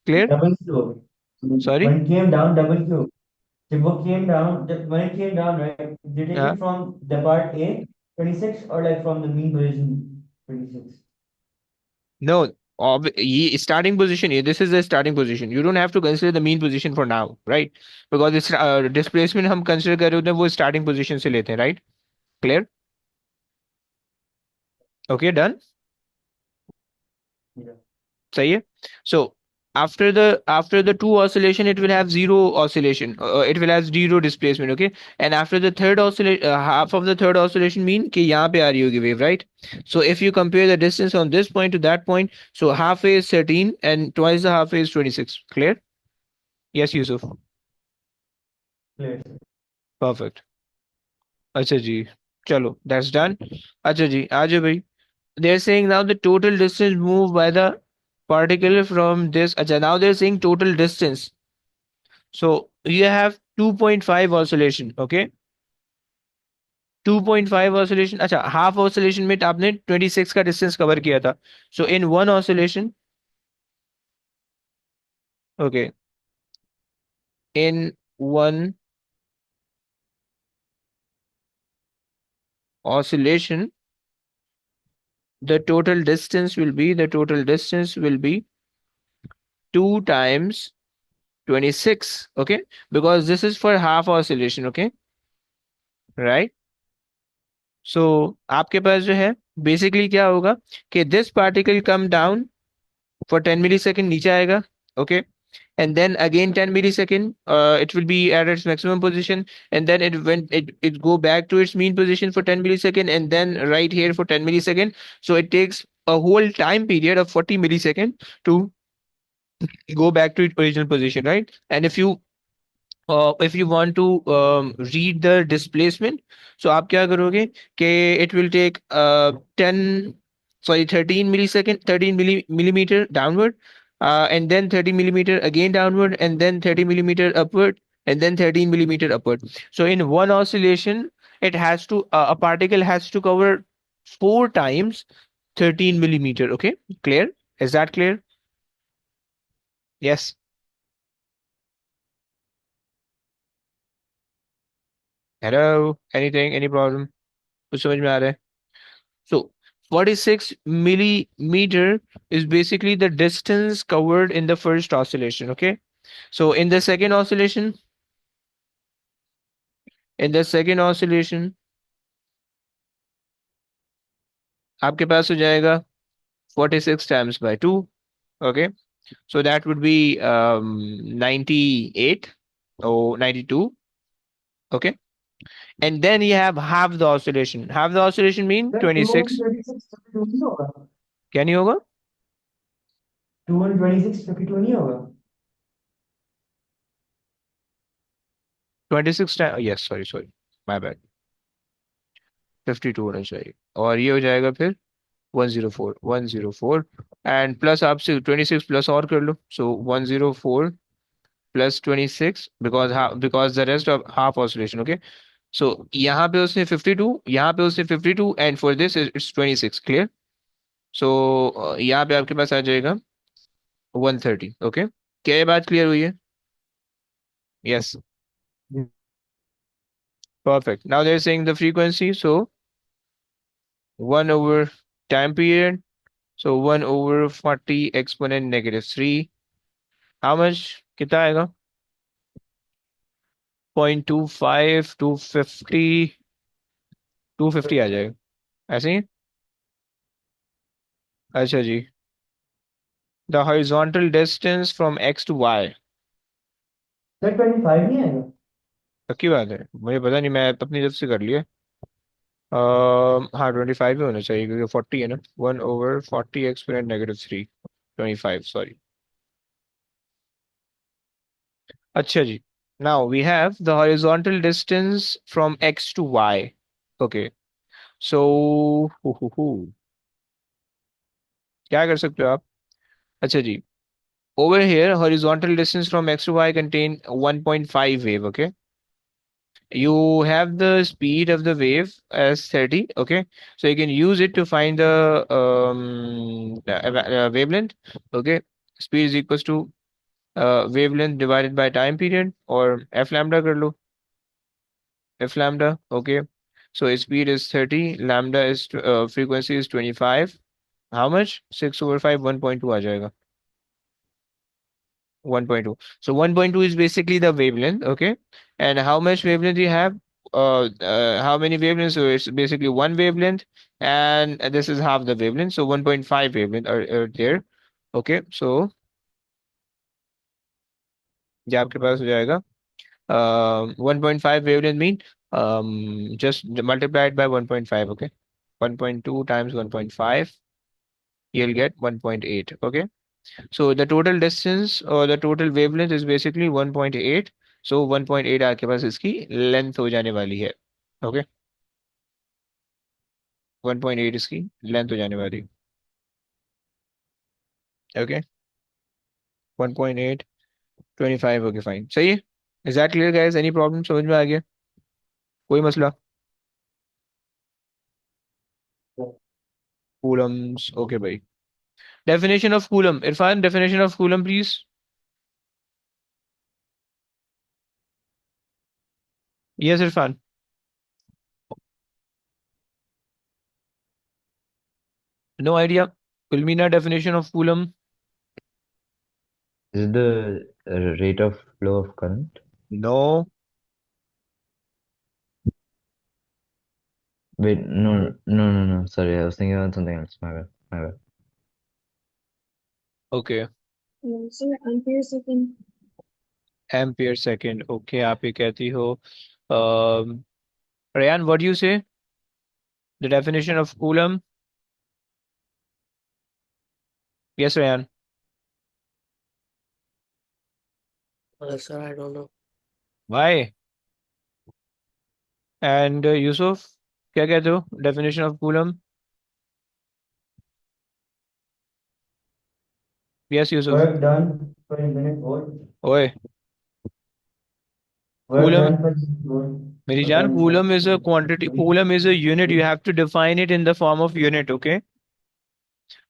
Clear? Double Q sorry? when it came down double Q जब वो came down when it came down right they take हाँ, it from the part A 26 or like from the mean position 26 no, ये starting position है, this is the starting position, you don't have to consider the mean position for now, right? Because इस displacement हम consider कर रहे होते हैं वो starting position से लेते हैं, right? Clear? Okay, done? yeah सही है। सो after the two oscillation it will have zero oscillation, it will have zero displacement. Okay, and after the third oscillation, half of the third oscillation mean कि यहाँ पे आ रही होगी wave, right? So if you compare the distance from this point to that point, so halfway is 13 and twice the halfway is 26. Clear? Yes, Yusuf. clear Perfect. अच्छा जी, चलो, that's done. अच्छा जी, आ जाओ भाई। They're saying now the total distance moved by the particle from this. Acha, now they're saying total distance. So you have 2.5 oscillation. Okay, 2.5 oscillation. अच्छा, half oscillation में आपने 26 का distance cover किया था. So in one oscillation, okay, in one oscillation, the total distance will be 2 times 26. Okay, because this is for half oscillation. Okay, right? So आपके पास जो है बेसिकली क्या होगा कि this particle come down for 10 millisecond नीचे आएगा, okay, and then again 10 millisecond it will be at its maximum position, and then it go back to its mean position for 10 millisecond, and then right here for 10 millisecond. So it takes a whole time period of 40 millisecond to go back to its original position, right? And if you want to read the displacement, so आप क्या करोगे कि it will take 10, sorry, 13 millisecond, 13 millimeter downward, and then 30 millimeter again downward, and then 30 millimeter upward, and then 13 millimeter upward. So in one oscillation, it has to a particle has to cover 4 times 13 millimeter. Okay, clear? Is that clear? Yes. Hello, anything, any problem? कुछ समझ में आ रहा है? So 46 millimeter is basically the distance covered in the first oscillation. Okay. So in the second oscillation, आपके पास हो जाएगा 46 times by 2. Okay. So that would be 98 or 92. Okay. And then you have half the oscillation. Half the oscillation mean That 26. 226 52 नहीं होगा? क्या नहीं होगा? 226 52 नहीं होगा? 26 time, yes, sorry sorry, my bad, 52 होना चाहिए, और ये हो जाएगा फिर 104, 104, एंड प्लस आपसे 26 प्लस और कर लो, so 104 plus 26, because the rest of half oscillation, okay. So यहाँ पे उसने 52, यहाँ पे उसने 52, and for this it's 26, clear. So यहाँ पे आपके पास आ जाएगा 130, ओके। क्या ये बात क्लियर हुई है? Yes, perfect. Now they're saying the frequency, so 1 over time period, so 1 over 40 exponent negative 3. How much? कितना आएगा? 0.25, 250, 250 आ जाएगा, ऐसे ही। अच्छा जी, the horizontal distance from x to y. Sir 25 नहीं आएगा? पक्की बात है, मुझे पता नहीं, मैं अपनी तरफ से कर लिया। हाँ 25 ही होना चाहिए क्योंकि 40 है ना, 1 over 40 exponent negative 3, 25, सॉरी। अच्छा जी, now we have the horizontal distance from x to y. Okay, so क्या कर सकते हो आप? अच्छा जी, over here horizontal distance from x to y contain 1.5 wave. Okay, you have the speed of the wave as 30. Okay, so you can use it to find the wavelength. Okay, speed is equals to wavelength divided by time period, or f lambda कर लो, f lambda. Okay, so its speed is 30, lambda is frequency is 25. How much? 6 over 5, 1.2 आ जाएगा, 1.2. So 1.2 is basically the wavelength. Okay, and how much wavelength you have? How many wavelengths? So it's basically one wavelength, and this is half the wavelength, so 1.5 wavelength are there. Okay, so ये आपके पास हो जाएगा 1.5 wavelength mean just multiplied by 1.5. Okay, 1.2 times 1.5, you'll get 1.8. Okay, so the total distance or the total wavelength is basically 1.8. So 1.8 आपके पास इसकी length हो जाने वाली है। ओके, 1.8 इसकी लेंथ हो जाने वाली। ओके, 1.8, 25। ओके फाइन, सही है। Is that clear guys? Any problem? समझ में आ गया? कोई मसला? कूलम्स, ओके भाई। Definition of coulomb, Irfan, definition of coulomb please. Yes Irfan. No idea. Kulmina, definition of coulomb. Is the rate of flow of current? No. Wait, no, no, no, no. Sorry, I was thinking about something else. My bad. My bad. Okay, Sir, ampere second. Ampere second, okay, आप ये कहती हो। Ryan, what do you say? The definition of Coulomb? Yes, Ryan. Sir, I don't know. Why? And Yusuf, क्या कहते हो? Definition of Coulomb? Yes, Yusuf. Work done per unit volt. ओए, Work Coulomb, done per unit volt. मेरी Or जान, time per Coulomb is a quantity. Coulomb is a unit. You have to define it in the form of unit. Okay.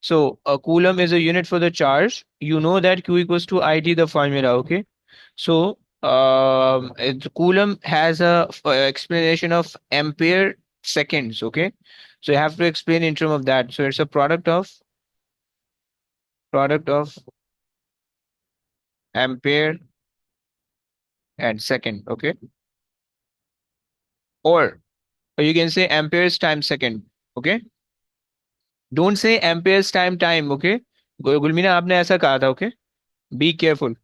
So a coulomb is a unit for the charge. You know that Q equals to IT, the formula, okay? So coulomb has a explanation of ampere seconds, okay? So you have to explain in terms of that. So it's a product of ampere and second, okay? Or you can say amperes times second, okay? Don't say amperes time, okay? गुलमीना आपने ऐसा कहा था, okay? Be careful.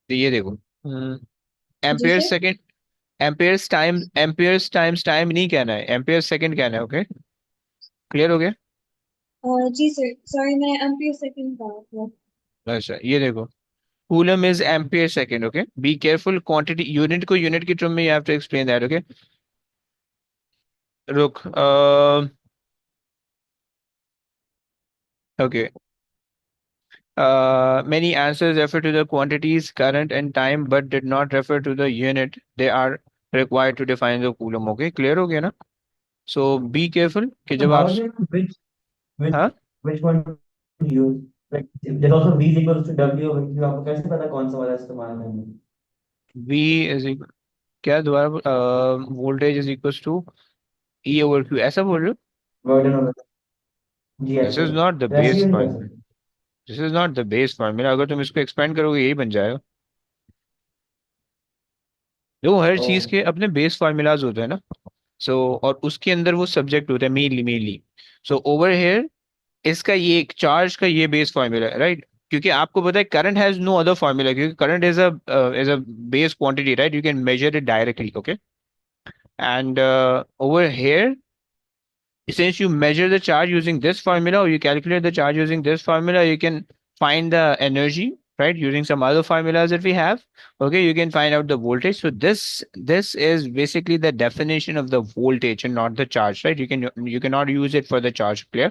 तो ये देखो जी ampere sir. Second, amperes times time नहीं कहना है, एम्पेयर सेकंड कहना है, ओके? क्लियर हो गया? जी सर, सॉरी मैं एम्पियर सेकंड कहा था। अच्छा ये देखो, coulomb is ampere second, okay? Be careful, quantity unit को यूनिट की टर्म में you have to explain that, okay? रुक, okay, many answers refer to the quantities current and time but did not refer to the unit they are required to define the coulomb, okay? Clear हो गया ना? So be careful कि So जब आप how do you know which हाँ, which one to use? Like there's also V is equals to W, which आपको कैसे पता कौन सा वाला इस्तेमाल करना है? V इज क्या दोबारा, voltage is equals to E over Q, ऐसा बोल रहे हो? वर्डन होगा। जी दिस ऐसे इज नॉट द वैसे बेस यूज कर फॉर्मूला, सकते हैं। This is not the base formula, अगर तुम इसको एक्सपेंड करोगे यही बन जाएगा। देखो हर ओ चीज के अपने बेस फार्मूलाज होते हैं ना। सो और उसके अंदर वो सब्जेक्ट होता है मेनली। सो ओवर हेयर इसका ये एक चार्ज का ये बेस फार्मूला है, राइट? क्योंकि आपको पता है current has no other formula, क्योंकि current is a base quantity, right? You can measure it directly, okay? And over here, since you measure the charge using this formula or you calculate the charge using this formula, you can find the energy, right? Using some other formulas that we have, okay, you can find out the voltage. So this is basically the definition of the voltage and not the charge, right? You cannot use it for the charge, clear?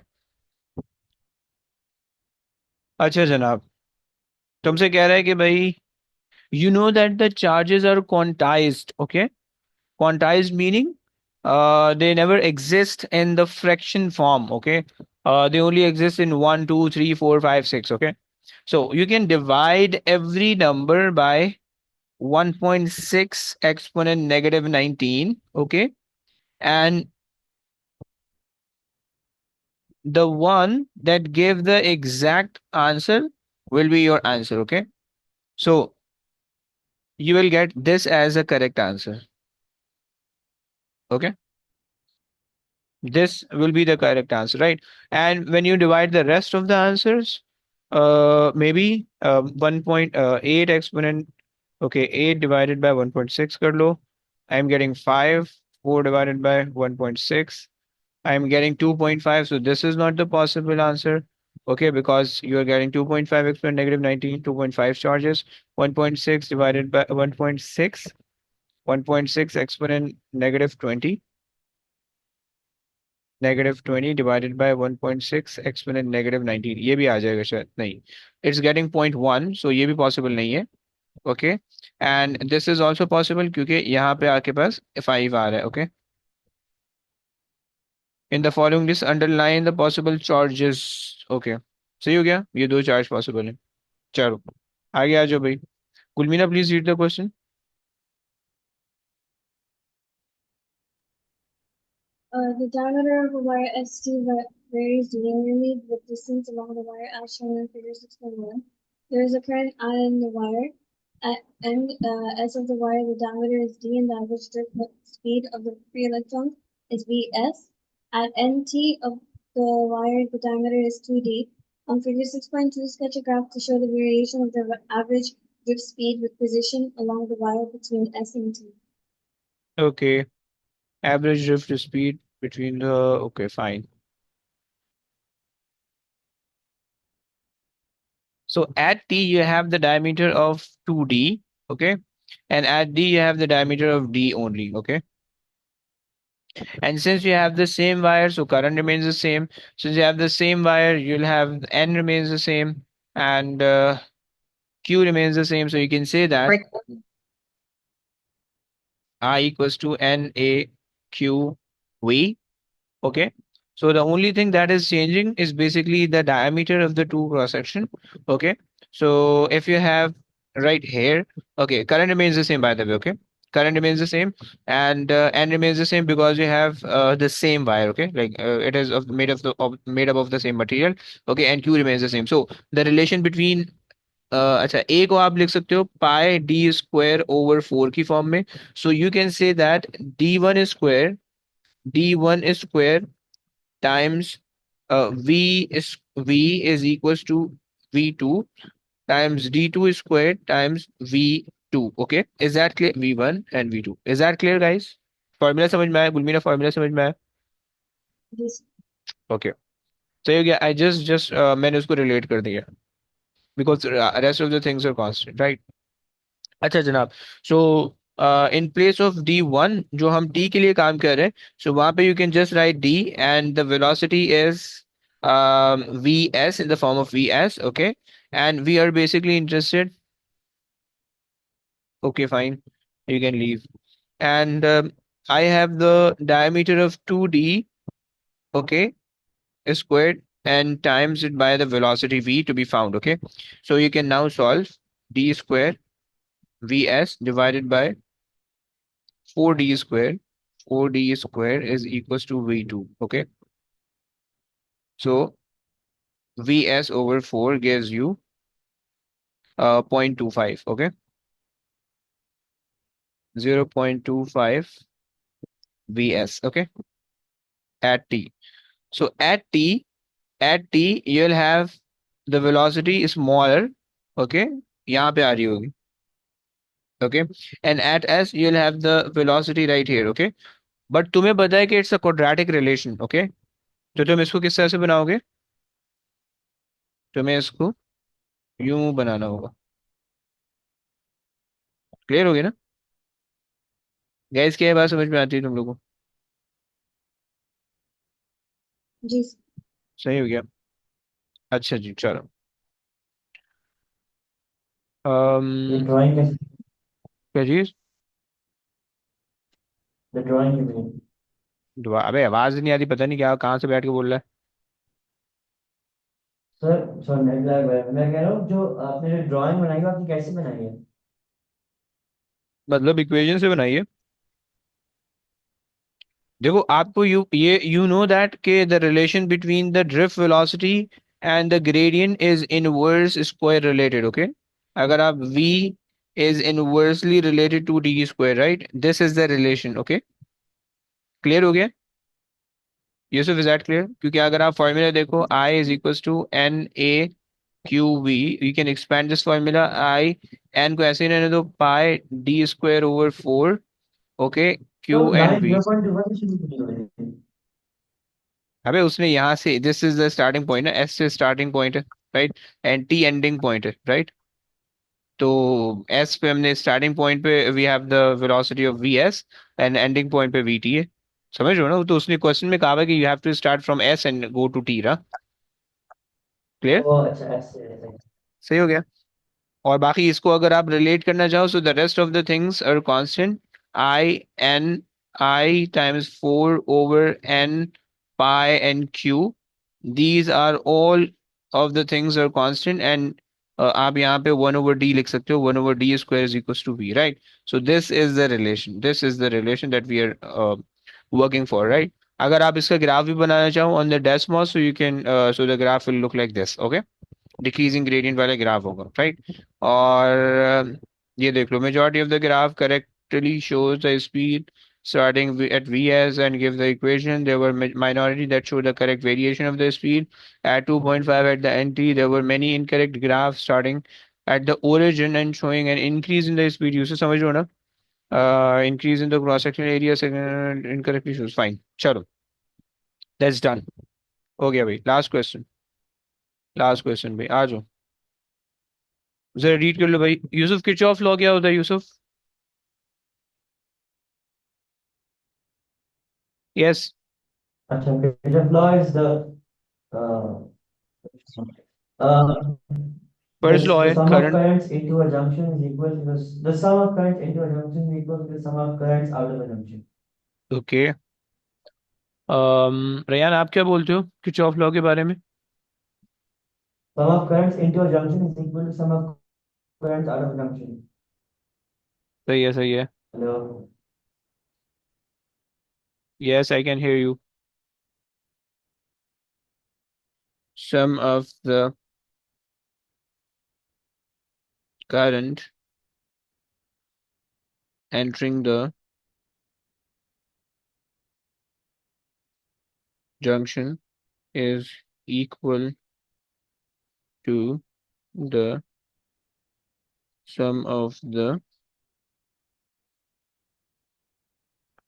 अच्छा जनाब, तुमसे कह रहा है कि भाई you know that the charges are quantized, okay? Quantized meaning they never exist in the fraction form, okay? They only exist in 1, 2, 3, 4, 5, 6, okay? So you can divide every number by 1.6 exponent negative 19, okay? And the one that gave the exact answer will be your answer, okay? So you will get this as a correct answer, okay? This will be the correct answer, right? And when you divide the rest of the answers, maybe 1.8 exponent, okay, 8 divided by 1.6 kar lo. I'm getting 5, 4 divided by 1.6. I'm getting 2.5, so this is not the possible answer, okay, because you are getting 2.5 exponent negative 19, 2.5 charges, 1.6 divided by 1.6, 1.6 exponent negative 20, -20 divided by 1.6 exponent negative 19, ये भी आ जाएगा शायद, नहीं, it's getting 0.1, सो ये भी possible नहीं है, okay? And this is also possible क्योंकि यहाँ पे आपके पास 5 आ रहा है, okay? In the following list underline the possible charges, okay? सही हो गया, ये दो चार्ज पॉसिबल है। चलो आगे आ जाओ भाई। Gulmeena please read the question. The diameter of a wire ST varies linearly with distance along the wire as shown in figure 6.1. There is a current I in the wire. At end S of the wire, the diameter is D and the average drift speed of the free electrons is Vs. At NT of the wire, the diameter is 2D. On figure 6.2, sketch a graph to show the variation of the average drift speed with position along the wire between S and T. Okay, average drift speed between the, okay fine. So at T you have the diameter of 2D, okay? And at D you have the diameter of D only, okay? And since you have the same wire, so current remains the same. Since you have the same wire, you'll have N remains the same and Q remains the same. So you can say that I equals to N A Q V, okay? So the only thing that is changing is basically the diameter of the two cross section. Okay. So if you have right here, okay, current remains the same by the way. Okay. Current remains the same, and n remains the same because you have the same wire. Okay, like it is made up of the same material. Okay, and q remains the same. So the relation between अच्छा a को आप लिख सकते हो पाई d square over 4 की form में. सो you can say that d1 times v is equals to v2 times d2 squared times v2. Okay, is that clear? v1 and v2, is that clear guys? Formula समझ में आया गुलमीना? Formula समझ में आया? Yes. Okay. सही हो गया. I just मैंने उसको रिलेट कर दिया because rest of the things are constant, right? अच्छा जनाब. सो इन प्लेस ऑफ d1 जो हम t के लिए काम कर रहे हैं, सो वहां पे you can just right d and the velocity is vs in the form of vs. Okay, and we are basically interested. Okay, fine, you can leave. And I have the diameter of 2d, okay, squared, and times it by the velocity v to be found. Okay, so you can now solve d square vs divided by 4d squared. 4d squared is equals to v2. Okay, so vs over 4 gives you 0.25. Okay, 0.25 vs. Okay, at t. So at t you'll have the velocity is smaller. Okay, यहाँ पे आ रही होगी. Okay, and at s you'll have the velocity right here. Okay, but तुम्हें पता है कि it's a quadratic relation. Okay, तो तुम इसको किस तरह से बनाओगे? तुम्हें इसको यूं बनाना होगा. क्लियर हो गया ना गैस? क्या ये बात समझ में आती है तुम लोगों को? Yes. सही हो गया. अच्छा जी चलो. ये um ड्राइंग कैसे? क्या चीज? द ड्राइंग के लिए। दुआ अबे आवाज नहीं आती, पता नहीं क्या कहाँ से बैठ के बोल रहा है. सर सर नेट लैग है, मैं कह रहा हूँ जो आपने जो ड्राइंग बनाई है आपने कैसे बनाई है? मतलब इक्वेशन से बनाइए. देखो आपको यू नो दैट के the relation between the drift velocity and the gradient is inverse square related. Okay, अगर आप v is inversely related to d square, right? This is the relation. Okay, clear हो गया? Yusuf, is that clear? क्योंकि अगर आप formula देखो I is equals to N A Q V, you can expand this formula. I N को ऐसे ही रहने दो, पाई d स्क्वायर ओवर 4. ओके, तो q एंड लाइन v. 0.21 से शुरू की मैंने। अबे उसने यहाँ से, this is the starting point है, एस से स्टार्टिंग पॉइंट है, right? And T ending point है, राइट? तो एस पे हमने स्टार्टिंग पॉइंट पे we have the velocity of V S and ending point पे वी टी है. समझ रहे हो ना? तो उसने क्वेश्चन में कहा है कि you have to start from S and go to T. रहा क्लियर? ओ अच्छा ऐसे ऐसे। सही हो गया. और बाकी इसको अगर आप रिलेट करना चाहो, so the rest of the things are constant. I times 4/n pi and q, these are all of the things are constant. And आप यहाँ पे 1/d लिख सकते हो. 1/d square is equals to v, right? So this is the relation that we are working for, right? अगर आप इसका graph भी बनाना चाहो on the Desmos, so you can so the graph will look like this. Okay, decreasing gradient वाला graph होगा, right? और ये देख लो, majority of the graph correctly shows the speed starting at vs and give the equation. There were minority that show the correct variation of the speed at 2.5 at the nt. There were many incorrect graphs starting at the origin and showing an increase in the speed. यूसे समझ लो ना? Increase in the cross sectional area incorrectly shows. Fine, चलो, that's done. हो गया भाई. Last question, last question भाई, आ जाओ. जरा read कर लो भाई. यूसुफ, किरचॉफ लॉ क्या होता है यूसुफ? यस. अच्छा Kirchhoff law is the uh, uh, first law the है sum of current. currents into a junction is equal to the sum of currents into a junction is equal to the sum of currents out of a junction. Okay, Rayan, आप क्या बोलते हो Kirchhoff law के बारे में? Sum of currents into a junction is equal to sum of currents out of a junction. सही है, सही है। Hello. Yes, I can hear you. Some of the current entering the junction is equal to the sum of the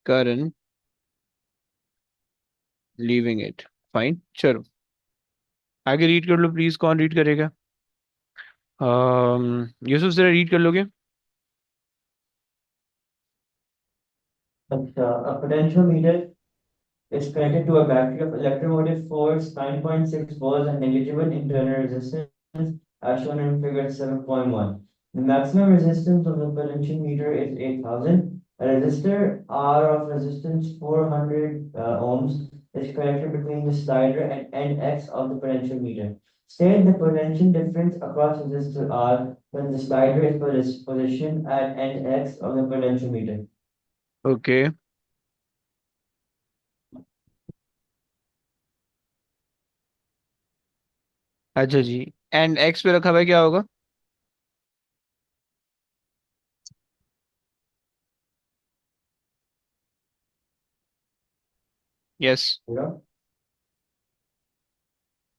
current leaving it. Fine, चलो आगे read कर लो please. कौन read करेगा? यूसुफ, जरा रीड कर लोगे? A potentiometer is connected to a battery of electromotive force 9.6 volts and negligible internal resistance as shown in figure 7.1. The maximum resistance of the potentiometer is 8,000. A resistor R of resistance 400 ohms is connected between the slider and end X of the potentiometer. State the potential difference across resistor R when the slider is positioned at end X of the potentiometer. Okay, अच्छा जी। And x पे रखा हुआ है, क्या होगा? Yes.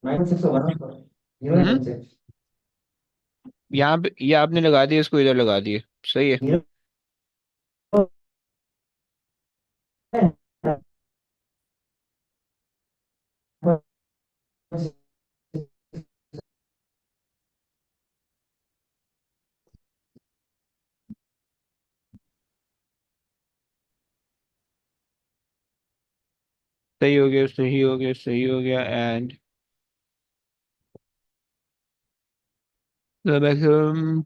9.6 होगा हम्म, 0.6. यहाँ पे ये आपने लगा दिया, इसको इधर लगा दिए। सही है। Zero. सही हो गया, सही हो गया, सही हो गया। And the maximum.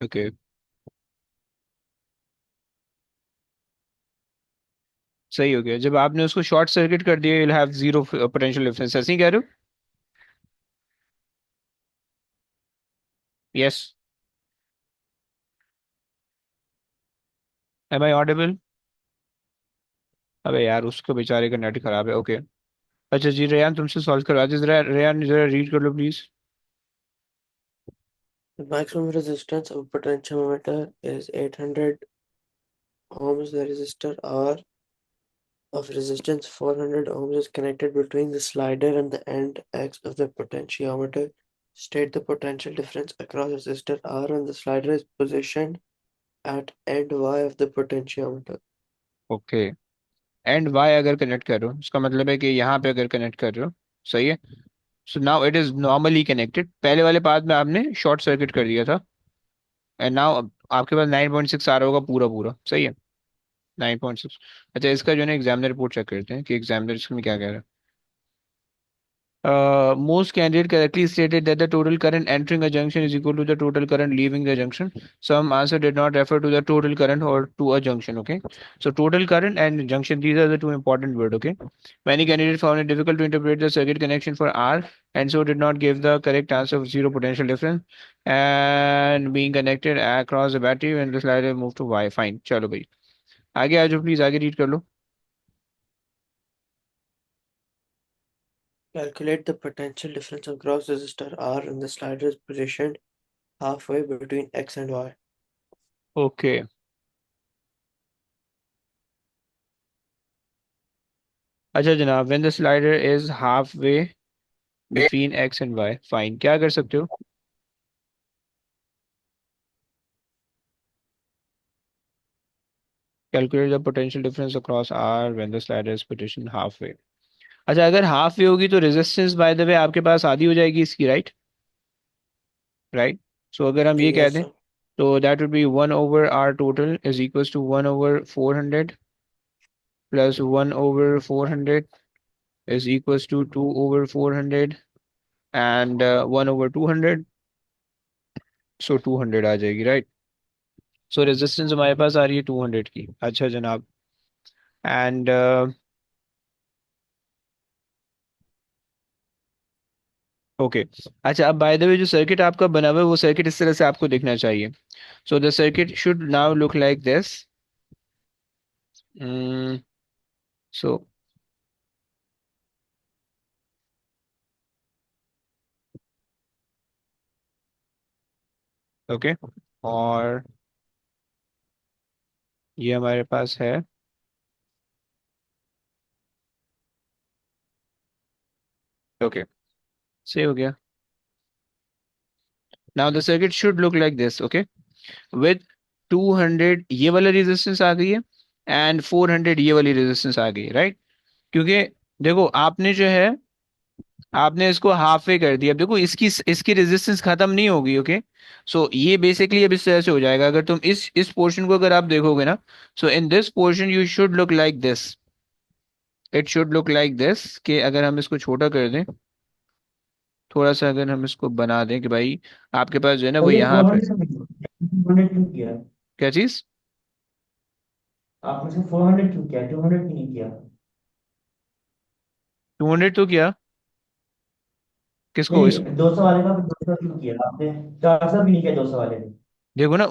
ओके, सही हो गया। जब आपने उसको शॉर्ट सर्किट कर दिया, you'll have zero potential difference, ऐसे ही कह रहे हो? यस। Am I audible? अबे यार, उसको बेचारे का नेट खराब है। ओके, अच्छा जी, रेयान तुमसे सॉल्व करवा दे जरा। रेयान जरा रीड कर लो please. The maximum resistance of a potentiometer is 800 ohms. The resistor R of resistance 400 ohms is connected between the slider and the end X of the potentiometer. State the potential difference across resistor R when the slider is positioned at end Y of the potentiometer. Okay, and Y अगर connect कर रहे हो, इसका मतलब है कि यहाँ पे अगर कनेक्ट कर रहे हो। सही है। So now it is normally connected. पहले वाले पार्ट में आपने शॉर्ट सर्किट कर दिया था, एंड नाउ आपके पास 9.6 आ रहा होगा पूरा पूरा। सही है, 9.6। अच्छा, इसका जो है ना एग्जामिनर रिपोर्ट चेक करते हैं कि एग्जामिनर इसमें क्या कह रहा है। Most candidate correctly stated that the total current entering a junction is equal to the total current leaving the junction. Some answer did not refer to the total current or to a junction. Okay, so total current and junction, these are the two important words. Okay, many candidates found it difficult to interpret the circuit connection for R and so did not give the correct answer of zero potential difference and being connected across the battery when the slider moved to Y. Fine, चलो भाई आगे आ जाओ please, आगे read कर लो। Calculate the potential difference across resistor R when the slider is positioned halfway between X and Y. Okay, अच्छा जनाब, when the slider is halfway between x and y, fine, क्या कर सकते हो? Calculate the potential difference across r when the slider is positioned halfway। अच्छा, अगर half way होगी तो रेजिस्टेंस बाय द वे आपके पास आधी हो जाएगी इसकी, राइट? राइट। सो अगर हम ये कह Yes, दें sir. तो that would be 1/r total is equals to 1/400 plus 1/400 is equals to 2/400 and 1/200। So 200 आ जाएगी, राइट? सो रेजिस्टेंस हमारे पास आ रही है 200 की। अच्छा जनाब। And okay. अच्छा, अब बाय द वे जो सर्किट आपका बना हुआ है वो सर्किट इस तरह से आपको दिखना चाहिए। So the circuit should now look like this. So okay. और ये हमारे पास है। ओके, सही हो गया। Now the circuit should look like this, okay, with 200 ये वाला रेजिस्टेंस आ गई है, एंड 400 ये वाली रेजिस्टेंस आ गई है, राइट। क्योंकि देखो आपने जो है, आपने इसको हाफ वे कर दिया। अब देखो इसकी इसकी रेजिस्टेंस खत्म नहीं होगी, ओके। सो ये बेसिकली अब इस तरह से हो जाएगा। अगर तुम इस पोर्शन को अगर आप देखोगे ना, so in this portion you should look like this. It should look like this कि अगर हम इसको छोटा कर दें थोड़ा सा, अगर हम इसको बना दें कि भाई आपके पास जो है ना तो वो ये यहाँ फोर पे। हंड्रेड 200 क्यों किया? क्या चीज? आपने सिर्फ 400 क्यों किया, 200 क्यों नहीं किया? 200 तो किया। किसको? नहीं, 200 वाले का 200 क्यों किया आपने? 400 भी नहीं किया 200 वाले ने? देखो ना,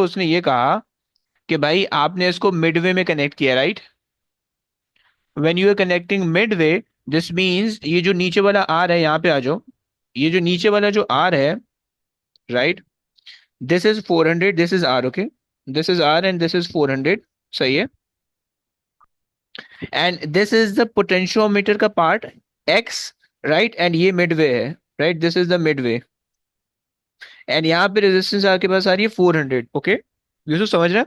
उसने ये कहा कि भाई आपने इसको मिडवे में कनेक्ट किया, right. When you are connecting midway, this means ये जो नीचे वाला आर है, यहाँ पे आ जाओ। ये जो नीचे वाला जो आर है, right, this is 400, this is R, okay. This is R and this is 400, सही है। And this is the potentiometer का पार्ट एक्स, राइट, एंड ये मिडवे है, right, this is the midway. And यहाँ पे रेजिस्टेंस आपके पास आ रही है 400, ओके। यूसुफ समझ रहे हैं?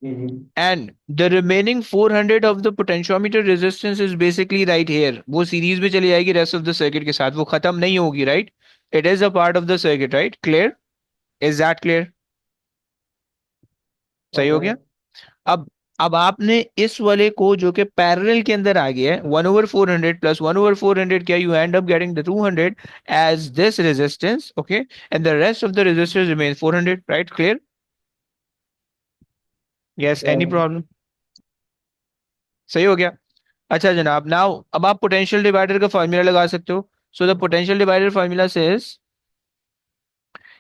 जी जी। And the remaining 400 of the potentiometer resistance is basically right here. वो सीरीज में चली जाएगी रेस्ट ऑफ द सर्किट के साथ, वो खत्म नहीं होगी, right. It is a part of the circuit, right. Clear? Is that clear? सही हो ओके। गया। अब आपने इस वाले को जो कि पैरेलल के अंदर आ गया है, 1/400 प्लस 1/400 क्या, you end up getting the 200 as this resistance, okay, and the rest of the resistance remain 400, right. Clear? Yes, any problem? सही हो गया। अच्छा जनाब, नाउ अब आप पोटेंशियल डिवाइडर का फॉर्मूला लगा सकते हो। So the potential divider formula says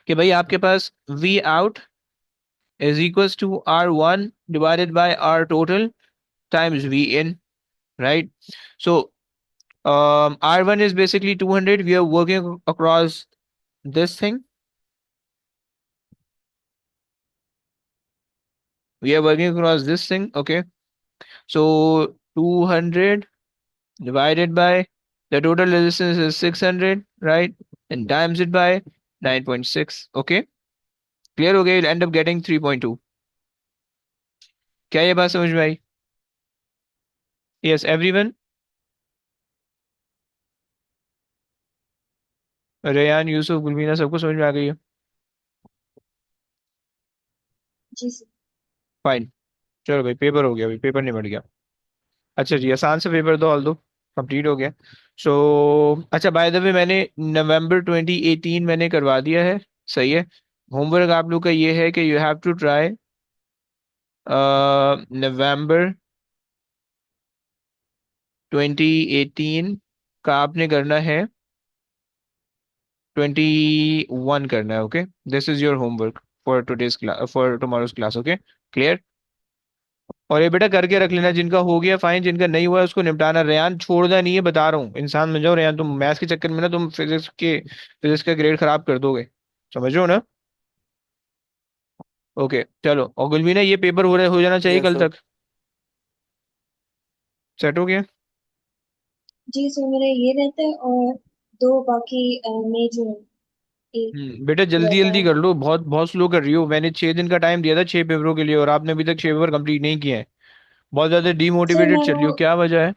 कि भाई आपके पास V out is equals to R one divided by R total times V in, right. So R one is basically 200, we are working across this thing, we are working across this thing, okay. So 200 divided by the total resistance is 600, right, and times it by 9.6, okay. Clear हो गया? you'll end up getting 3.2। क्या ये बात समझ में आई? Yes everyone? Rayan, Yusuf, Gulmeena, सबको समझ में आ गई है? जी सर। फाइन। चलो भाई, पेपर हो गया, भाई पेपर निपट गया। अच्छा जी, आसान से पेपर दो, ऑल दो कंप्लीट हो गया। सो अच्छा, बाय द वे मैंने नवंबर 2018 मैंने करवा दिया है, सही है। होमवर्क आप लोग का ये है कि यू हैव टू ट्राई नवंबर 2018 का आपने करना है 21 करना है, okay. This is your homework for today's class, for tomorrow's class, okay. Clear? और ये बेटा करके रख लेना, जिनका हो गया फाइन, जिनका नहीं हुआ है उसको निपटाना। रेयान छोड़ना नहीं है, बता रहा हूँ, इंसान बन जाओ रेयान। तुम मैथ्स के चक्कर में ना तुम फिजिक्स का ग्रेड खराब कर दोगे, समझ रहे हो ना? ओके चलो। और गुलवीना, ये पेपर हो जाना चाहिए यस कल सर। तक। सेट हो गया? जी सर, मेरा ये रहता है और दो बाकी मेजर एक बेटा जल्दी रहता जल्दी है। कर लो, बहुत बहुत स्लो कर रही हो। मैंने 6 दिन का टाइम दिया था 6 पेपरों के लिए, और आपने अभी तक 6 पेपर कंप्लीट नहीं किए हैं। बहुत ज्यादा सर डीमोटिवेटेड मैं चल वो रही हो, क्या वजह है?